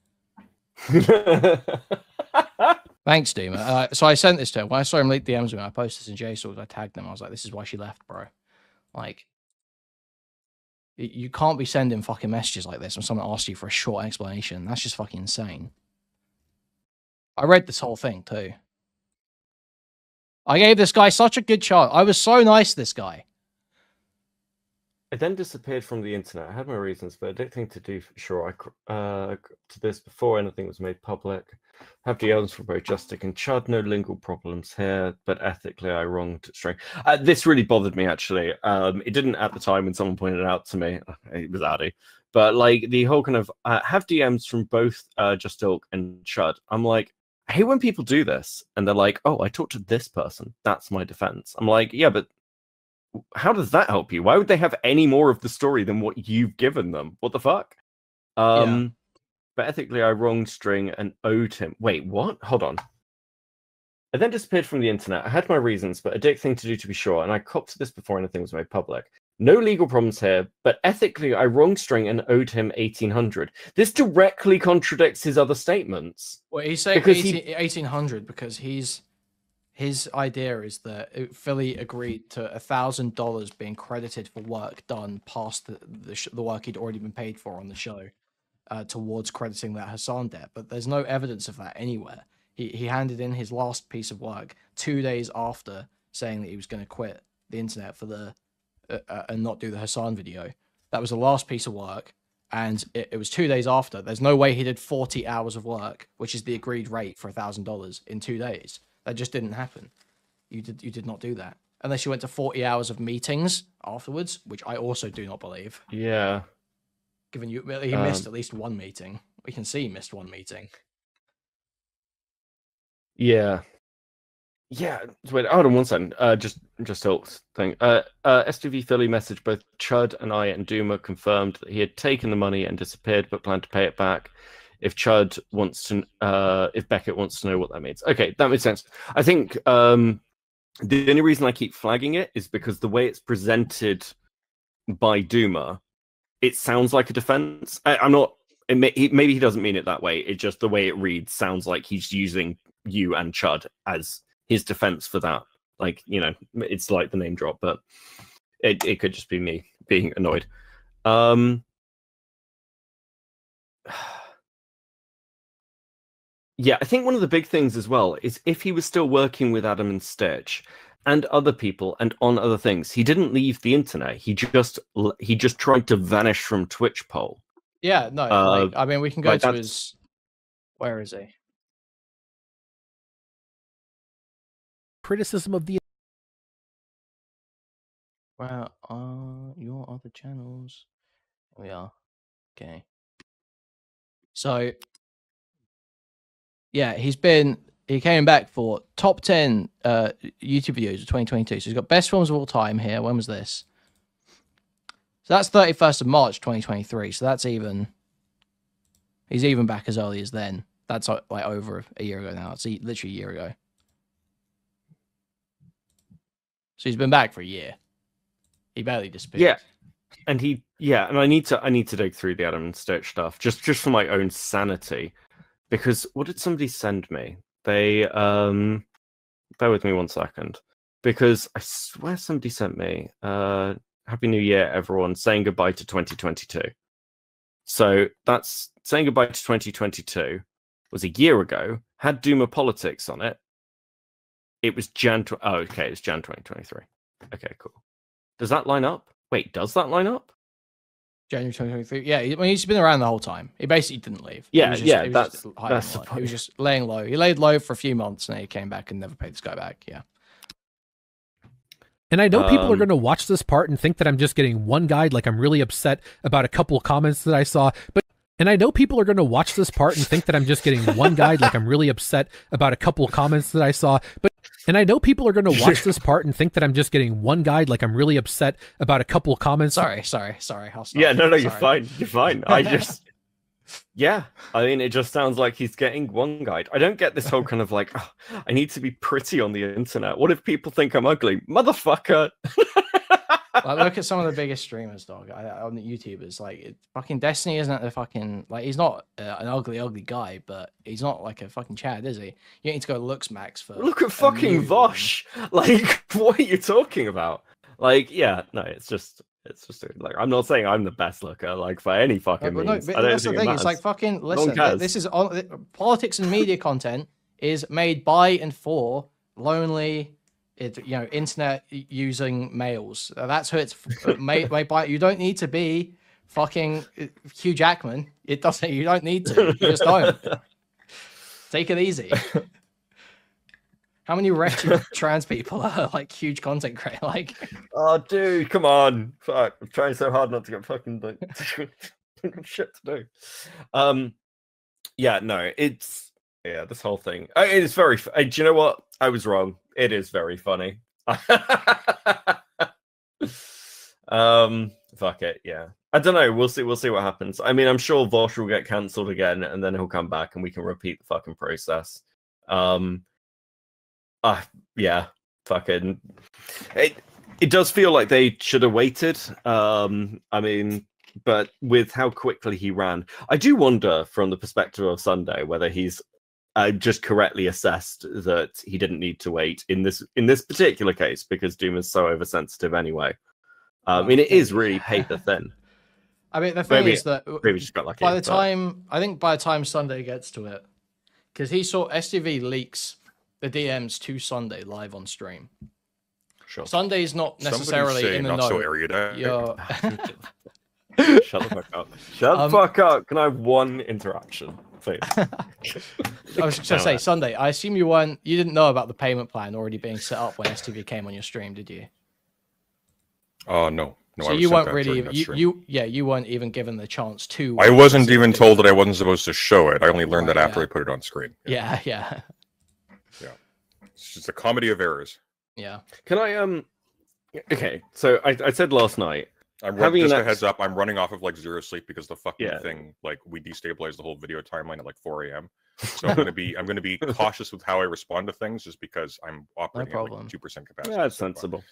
Thanks, Doomer. So I sent this to him. When I saw him leak DMs with me, I posted this in JSON. I tagged him. I was like, this is why she left, bro. Like, You can't be sending fucking messages like this when someone asks you for a short explanation. That's just fucking insane. I read this whole thing too. I gave this guy such a good chance. I was so nice to this guy. It then disappeared from the internet. I had my reasons, but addicting to do sure to this before anything was made public. Have the evidence for both Justic and Chud. No lingual problems here, but ethically I wronged string. This really bothered me actually. It didn't at the time when someone pointed it out to me. It was Addy, but like the whole kind of have DMs from both Justilk and Chud. I'm like, I hate when people do this and they're like, oh, I talked to this person. That's my defense. I'm like, yeah, but how does that help you? Why would they have any more of the story than what you've given them? What the fuck? But ethically, I wronged String and owed him. Wait, what? Hold on. I then disappeared from the internet. I had my reasons, but a dick thing to do to be sure, and I copped to this before anything was made public. No legal problems here, but ethically, I wronged String and owed him 1,800. This directly contradicts his other statements. Well, he's saying 1,800 because his idea is that Philly agreed to $1,000 being credited for work done past the work he'd already been paid for on the show towards crediting that Hassan debt. But there's no evidence of that anywhere. He handed in his last piece of work 2 days after saying that he was going to quit the internet for the and not do the Hassan video. That was the last piece of work, and it was 2 days after. There's no way he did 40 hours of work, which is the agreed rate for $1,000 in 2 days. That just didn't happen. You did not do that. Unless you went to 40 hours of meetings afterwards, which I also do not believe. Yeah. Given he missed at least one meeting. We can see he missed one meeting. Yeah. Yeah. Wait, hold on one second. Just helps thing. STV Philly messaged both Chud and I and Doomer confirmed that he had taken the money and disappeared, but planned to pay it back. If Chud wants to, if Beckett wants to know what that means. Okay, that makes sense. I think the only reason I keep flagging it is because the way it's presented by Doomer, it sounds like a defense. I'm not. Maybe he doesn't mean it that way. It just the way it reads sounds like he's using you and Chud as his defense for that. Like, you know, it's like the name drop, but it could just be me being annoyed. Yeah, I think one of the big things as well is if he was still working with Adam and Stitch and other people and on other things, he didn't leave the internet. He just tried to vanish from Twitch poll. Yeah, no, I mean, we can go to his. Where is he? Criticism of the. Where are your other channels? Here we are. Okay. So. Yeah, he came back for top 10 YouTube videos of 2022. So he's got best films of all time here. When was this? So that's 31st of March 2023. So that's he's even back as early as then. That's like over a year ago now. It's literally a year ago. So he's been back for a year. He barely disappeared. Yeah. And I need to dig through the Adam and Stitch stuff just for my own sanity. Because what did somebody send me? They bear with me 1 second. Because I swear somebody sent me Happy New Year, everyone, saying goodbye to 2022. So that's saying goodbye to 2022 was a year ago, had Doomer Politics on it. It was Jan 2023. Okay, cool. Does that line up? Wait, does that line up? January 2023. Yeah, he's been around the whole time. He basically didn't leave. That's the point. He was just laying low. He laid low for a few months, and then he came back and never paid this guy back. Yeah. And I know people are going to watch this part and think that I'm just getting one guide, like I'm really upset about a couple of comments that I saw. And I know people are going to watch this part and think that I'm just getting one guide, like I'm really upset about a couple of comments that I saw. And I know people are going to watch this part and think that I'm just getting one guide, like I'm really upset about a couple of comments. Sorry. I'll stop. Yeah, no, you're fine. You're fine. Yeah, I mean, it just sounds like he's getting one guide. I don't get this whole kind of like, oh, I need to be pretty on the internet. What if people think I'm ugly? Motherfucker. Like, look at some of the biggest streamers, dog, on the YouTubers. Like, fucking Destiny isn't the fucking, like, he's not an ugly guy, but he's not like a fucking Chad, is he? You need to go Looks Max for. Look at fucking Vosh. Like, what are you talking about? Like, yeah, no, it's just, It's just like I'm not saying I'm the best looker, like by any fucking But no, means. but I don't that's the think it thing. It's matters. like fucking one listen. cares. This is politics and media content is made by and for lonely, internet using males. That's who it's made by. You don't need to be fucking Hugh Jackman. It doesn't. You don't need to. You just don't. Take it easy. How many wretched trans people are like huge content creators? Like, oh, dude, come on! Fuck, I'm trying so hard not to get fucking like shit to do. Yeah, no, it's this whole thing. It is very. Do you know what? I was wrong. It is very funny. Fuck it. Yeah, I don't know. We'll see. We'll see what happens. I mean, I'm sure Vosh will get cancelled again, and then he'll come back, and we can repeat the fucking process. Yeah, fucking. It does feel like they should have waited. I mean, but with how quickly he ran, I do wonder from the perspective of Sunday whether he's just correctly assessed that he didn't need to wait in this particular case because Doom is so oversensitive anyway. I mean, it is really paper thin. I mean, the thing is that maybe just got lucky. By the time Sunday gets to it, because he saw STV leaks the DMs to Sunday live on stream. Sure. Sunday's not necessarily in the not know. so erudite. Shut the fuck up. Shut the fuck up. Can I have one interaction, please? I was just gonna say, Sunday, I assume you didn't know about the payment plan already being set up when STV came on your stream, did you? No. So you weren't really you weren't even given the chance to. I wasn't even told that I wasn't supposed to show it. I only learned that after I put it on screen. Yeah. It's just a comedy of errors. Yeah. Can I Okay, so I said last night. Just a heads up, I'm running off of like zero sleep because the fucking thing, like we destabilized the whole video timeline at like 4 a.m. So I'm gonna be cautious with how I respond to things just because I'm operating at like 2% capacity. Yeah, that's sensible.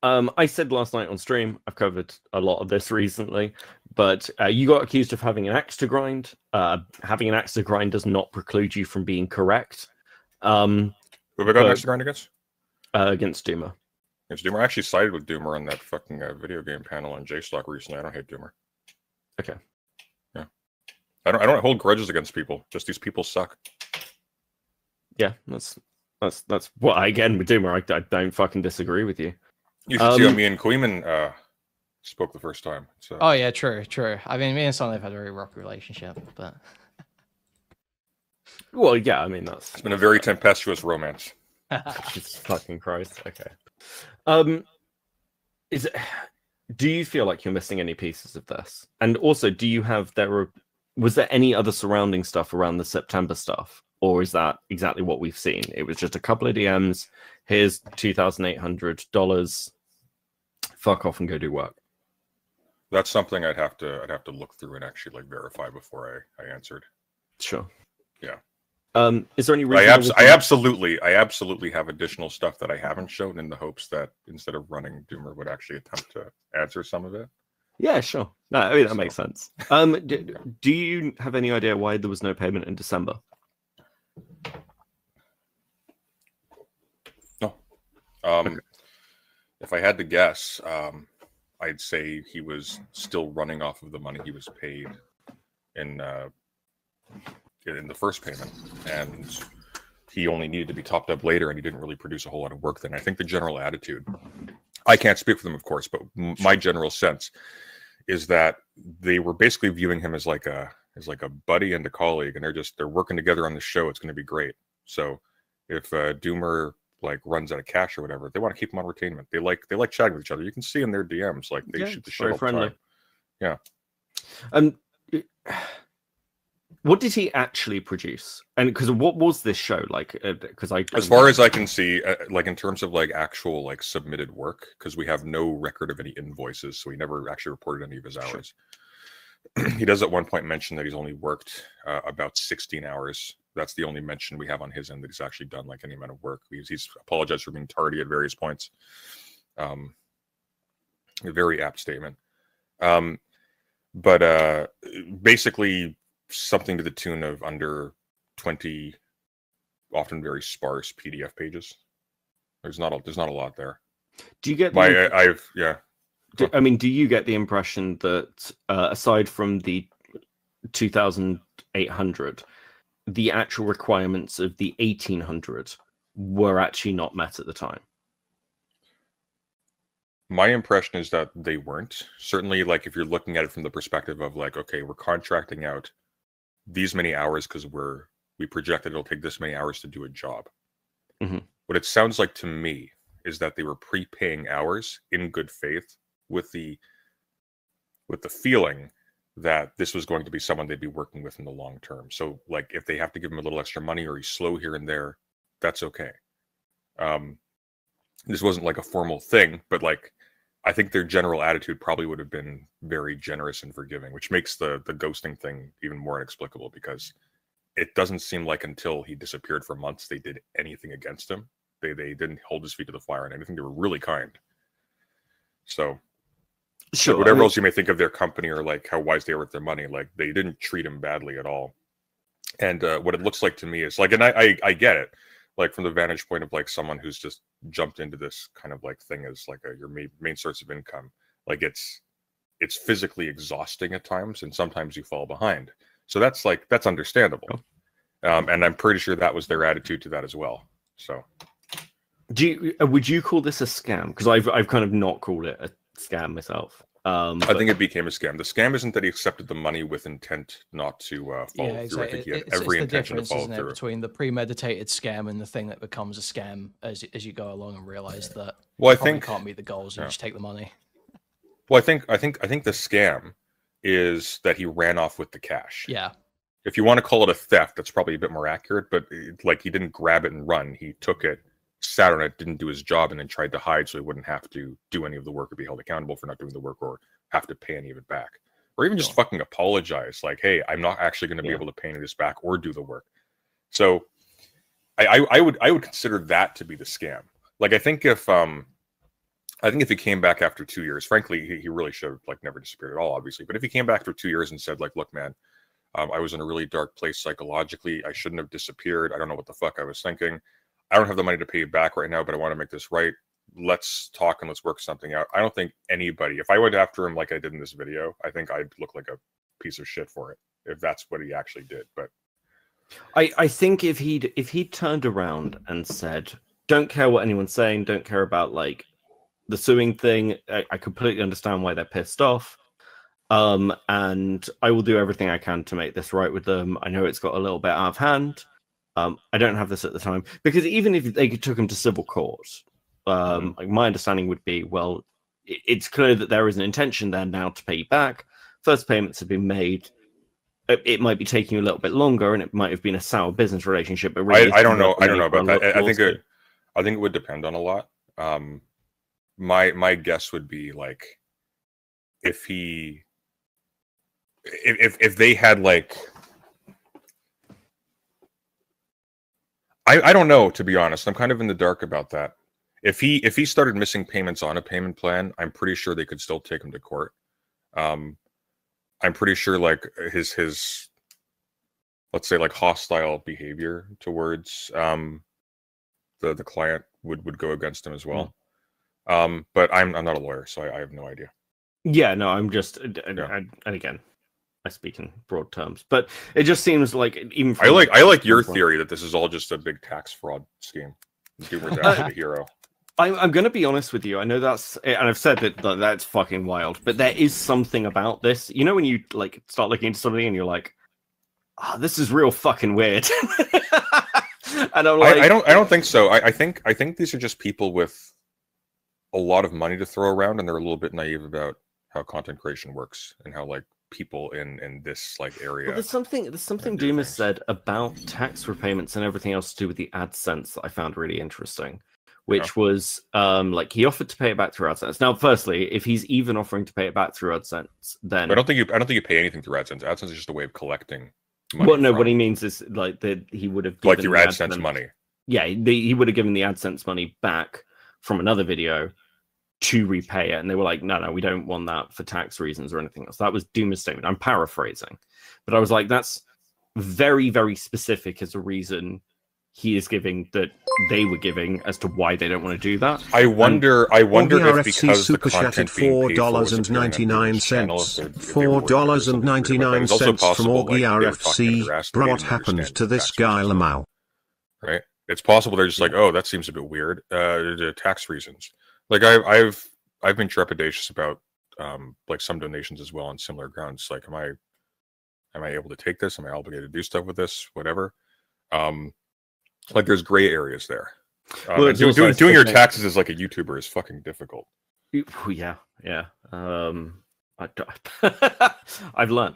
I said last night on stream, I've covered a lot of this recently, but you got accused of having an axe to grind. Having an axe to grind does not preclude you from being correct. Who have I got an axe to grind against? Against Doomer. Against Doomer. I actually sided with Doomer on that fucking video game panel on JStock recently. I don't hate Doomer. Okay. Yeah. I don't hold grudges against people. Just these people suck. Yeah, that's what again with Doomer. I don't fucking disagree with you. You should see how me and Kuihman spoke the first time. So. Oh yeah, true. I mean, me and Sunday have had a very rough relationship, but. Well, yeah, I mean it's been a very tempestuous romance. Jesus fucking Christ. Okay. Do you feel like you're missing any pieces of this? And also, was there any other surrounding stuff around the September stuff? Or is that exactly what we've seen? It was just a couple of DMs. Here's $2,800. Fuck off and go do work. That's something I'd have to look through and actually like verify before I answered. Sure. Yeah. Is there any reason? I absolutely have additional stuff that I haven't shown in the hopes that instead of running, Doomer would actually attempt to answer some of it. Yeah, sure. No, I mean that makes sense. Do you have any idea why there was no payment in December? No. Okay. If I had to guess, I'd say he was still running off of the money he was paid in the first payment, and he only needed to be topped up later, and he didn't really produce a whole lot of work then. I think the general attitude, I can't speak for them, of course, but my general sense is that they were basically viewing him as like a buddy and a colleague, and they're working together on the show. It's going to be great. So if Doomer like runs out of cash or whatever, they want to keep him on retainment. They like chatting with each other. You can see in their DMs like they shoot the shit all the time. Yeah. What did he actually produce? And because what was this show like? Because as far as I can see, like in terms of like actual like submitted work, because we have no record of any invoices, so he never actually reported any of his hours. Sure. He does at one point mention that he's only worked about 16 hours. That's the only mention we have on his end that he's actually done like any amount of work. He's apologized for being tardy at various points. A very apt statement. But basically something to the tune of under 20, often very sparse PDF pages. There's not a lot there. Do you get I mean, do you get the impression that aside from the 2,800, the actual requirements of the 1,800 were actually not met at the time? My impression is that they weren't. Certainly, like, if you're looking at it from the perspective of, like, okay, we're contracting out these many hours because we projected it'll take this many hours to do a job. Mm-hmm. What it sounds like to me is that they were prepaying hours in good faith with the feeling that this was going to be someone they'd be working with in the long term. So, like, if they have to give him a little extra money or he's slow here and there, that's okay. This wasn't like a formal thing, but, like, I think their general attitude probably would have been very generous and forgiving, which makes the ghosting thing even more inexplicable, because it doesn't seem like until he disappeared for months they did anything against him. They didn't hold his feet to the fire and anything. They were really kind. So, sure, whatever else you may think of their company or, like, how wise they were with their money, like, they didn't treat him badly at all. And what it looks like to me is, like, and I get it, like, from the vantage point of, like, someone who's just jumped into this kind of, like, thing as, like, your main source of income. Like, it's physically exhausting at times, and sometimes you fall behind. So that's understandable. And I'm pretty sure that was their attitude to that as well. So, would you call this a scam? Because I've kind of not called it a scam myself. I think it became a scam. The scam isn't that he accepted the money with intent not to follow through. I think he had every intention to follow through. Between the premeditated scam and the thing that becomes a scam as you go along and realize that I think can't meet the goals and just take the money. Well, I think the scam is that he ran off with the cash. Yeah. If you want to call it a theft, that's probably a bit more accurate. But, like, he didn't grab it and run. He took it, sat on it, didn't do his job, and then tried to hide so he wouldn't have to do any of the work or be held accountable for not doing the work or have to pay any of it back. Or even just fucking apologize. Like, hey, I'm not actually going to be able to pay any of this back or do the work. So I would consider that to be the scam. Like, I think if he came back after 2 years, frankly, he really should have, like, never disappeared at all, obviously. But if he came back after 2 years and said, like, look, man, I was in a really dark place psychologically. I shouldn't have disappeared. I don't know what the fuck I was thinking. I don't have the money to pay you back right now, but I want to make this right. Let's talk and let's work something out. I don't think anybody, if I went after him like I did in this video, I think I'd look like a piece of shit for it, if that's what he actually did. But I think if he'd turned around and said, don't care what anyone's saying, don't care about, like, the suing thing, I completely understand why they're pissed off. And I will do everything I can to make this right with them. I know it's got a little bit out of hand. I don't have this at the time, because even if they took him to civil court, like, my understanding would be, well, it's clear that there is an intention there now to pay you back. First payments have been made. It might be taking you a little bit longer, and it might have been a sour business relationship. But really, I don't know about that. I think it would depend on a lot. My guess would be, like, if they had, like, I don't know, to be honest. I'm kind of in the dark about that. If he started missing payments on a payment plan, I'm pretty sure they could still take him to court. I'm pretty sure, like, his let's say, like, hostile behavior towards the client would go against him as well. But I'm not a lawyer, so I have no idea. Yeah, no, I'm just and again, I speak in broad terms, but it just seems like even I like your theory that this is all just a big tax fraud scheme. Doomer's actually the hero. I'm going to be honest with you. I know that's, and I've said that's fucking wild, but there is something about this. You know, when you, like, start looking into something and you're like, oh, this is real fucking weird. And I'm like, I don't think so. I think these are just people with a lot of money to throw around, and they're a little bit naive about how content creation works and how, like, people in this, like, area. Well, there's something Doomer said about tax repayments and everything else to do with the AdSense that I found really interesting, which was like, he offered to pay it back through AdSense. Now, firstly, if he's even offering to pay it back through AdSense, then but I don't think you pay anything through AdSense. AdSense is just a way of collecting money. Well, no, what he means is, like, that he would have given, like, your AdSense money. Yeah, he would have given the AdSense money back from another video to repay it, and they were like, no, we don't want that for tax reasons or anything else. That was Doomer's statement. I'm paraphrasing, but I was like, that's very, very specific as a reason he is giving that they were giving as to why they don't want to do that. I wonder if because the super content chatted being paid for was $4.99. appearing on Doom's channel, if they were doing something weird about it. But it's also $4.99 from possible, like, they were talking OGRFC. to Rask, Bro, they what didn't happened understand to the this tax guy, reasons. Lamau? Right? It's possible they're just like, oh, that seems a bit weird. The tax reasons. Like I've been trepidatious about like some donations as well on similar grounds. Like, am I able to take this? Am I obligated to do stuff with this? Whatever. Like, there's gray areres there. Well, doing your taxes as like a YouTuber is fucking difficult. Yeah. I've learned.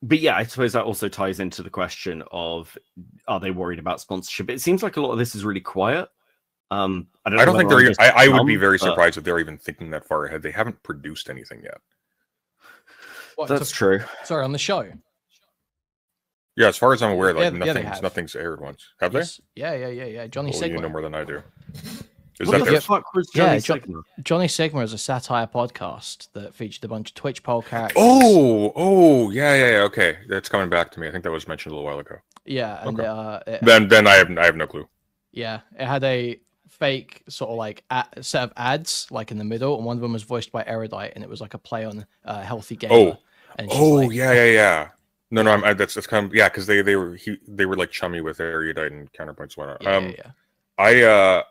But yeah, I suppose that also ties into the question of, are they worried about sponsorship? It seems like a lot of this is really quiet. I don't think they're. I would be very surprised if they're even thinking that far ahead. They haven't produced anything yet. That's true. Sorry, on the show. Yeah, as far as I'm aware, like yeah, nothing's aired once. Have they? Yeah. Johnny Sigma. You know more than I do. Is What that the there? fuck was Johnny Sigma? Johnny Sigma is a satire podcast that featured a bunch of Twitch poll characters. Oh, yeah. Okay, that's coming back to me. I think that was mentioned a little while ago. Yeah, and okay. Then I have no clue. Yeah, it had a fake sort of like set of ads like in the middle, and one of them was voiced by Erudite, and it was like a play on Healthy Gamer. Yeah. No, that's kind of, yeah, because they were like chummy with Erudite and Counterpoints and whatnot. Yeah.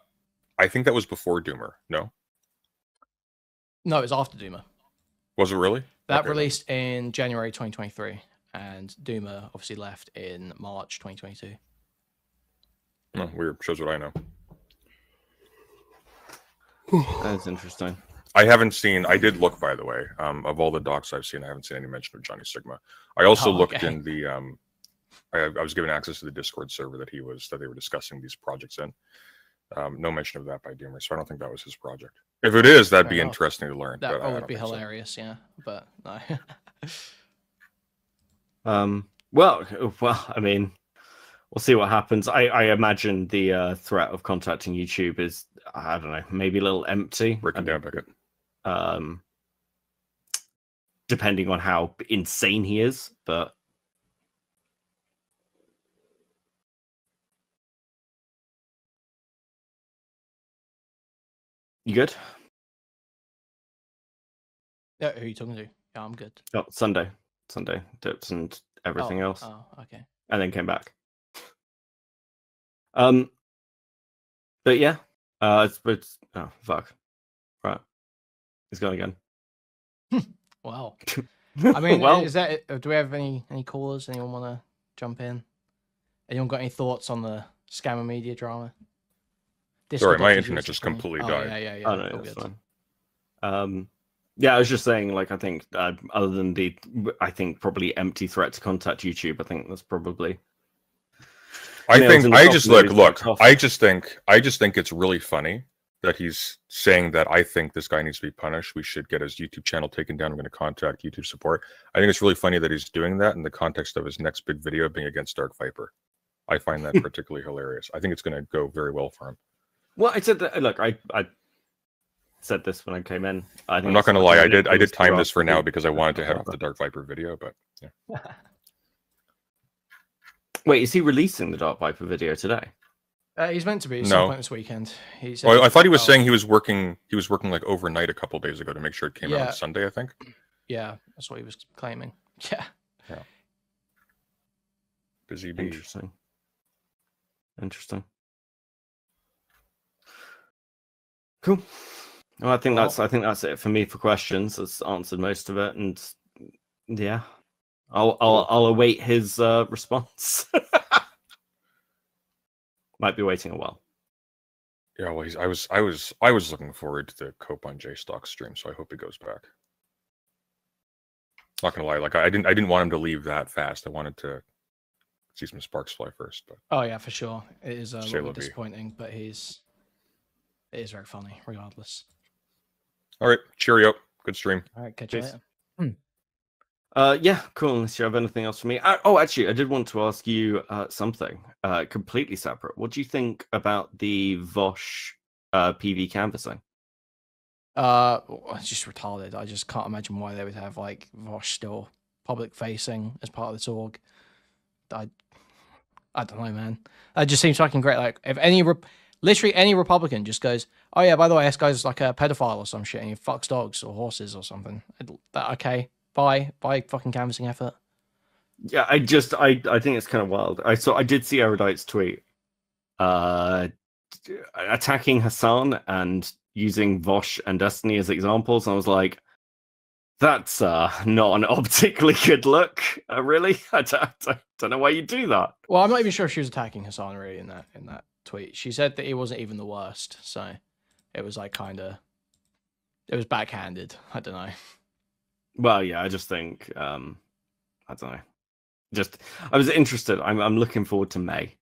I think that was before Doomer. No, it was after Doomer. Was it really? That released in January 2023, and Doomer obviously left in March 2022. Oh, weird. Shows what I know. That's interesting. I haven't seen. I did look, by the way. Of all the docs I've seen, I haven't seen any mention of Johnny Sigma. I also looked in the. I was given access to the Discord server that they were discussing these projects in. No mention of that by Doomer, so I don't think that was his project. If it is, that'd be interesting to learn. That would be hilarious, so. Yeah. But no. Well, I mean, we'll see what happens. I imagine the threat of contacting YouTube is, I don't know, maybe a little empty. Breaking down Beckett. Depending on how insane he is, but. You good? Yeah, who are you talking to? Yeah, I'm good. Oh, Sunday dips and everything else. Oh, okay. And then came back. But yeah, it's oh fuck, right? He's gone again. Wow. I mean, well, is that? Do we have any callers? Anyone want to jump in? Anyone got any thoughts on the Scammer Media drama? Sorry, my internet just completely died. Yeah. Oh, no, that's fine. Yeah, I was just saying, like, I think other than I think probably empty threat to contact YouTube, I think that's probably. I just think it's really funny that he's saying that I think this guy needs to be punished. We should get his YouTube channel taken down. I'm going to contact YouTube support. I think it's really funny that he's doing that in the context of his next big video being against Dark Viper. I find that particularly hilarious. I think it's going to go very well for him. Well, I said that. Look, I said this when I came in. I'm not going to lie. I did time this for now because I wanted to head off the Dark Viper video, but yeah. Wait, is he releasing the Dark Viper video today? He's meant to be some point this weekend. I thought he was saying he was working like overnight a couple days ago to make sure it came out on Sunday, I think. Yeah, that's what he was claiming. Yeah. Busy bee. Interesting. Cool. Well, I think that's it for me for questions. That's answered most of it, and yeah, I'll await his response. Might be waiting a while. Yeah, well, I was looking forward to the Cope on JStock stream, so I hope he goes back. Not gonna lie, like I didn't want him to leave that fast. I wanted to see some sparks fly first, but oh yeah, for sure, it is a little disappointing, but it is very funny regardless. All right, cheerio. Good stream. All right, catch you later. Yeah, cool. Unless you have anything else for me. Actually, I did want to ask you something completely separate. What do you think about the Vosh PV canvassing? It's just retarded. I just can't imagine why they would have like Vosh still public facing as part of this org. I I don't know, man. That just seems fucking great. Like, if literally any Republican just goes, oh yeah, by the way, this guy's like a pedophile or some shit, and he fucks dogs or horses or something. Okay, bye fucking canvassing effort. Yeah, I think it's kind of wild. I did see Erudite's tweet, attacking Hassan and using Vosh and Destiny as examples. And I was like, that's not an optically good look, really. I don't know why you do that. Well, I'm not even sure if she was attacking Hassan really in that tweet. She said that he wasn't even the worst, so it was like it was backhanded. I don't know. Well, yeah, I just think I don't know. I was interested. I'm looking forward to May.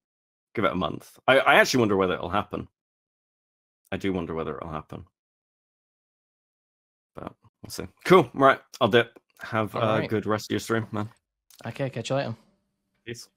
Give it a month. I actually wonder whether it'll happen. I do wonder whether it'll happen. But we'll see. Cool. Right. I'll do it. Have a good rest of your stream, man. Okay, catch you later. Peace.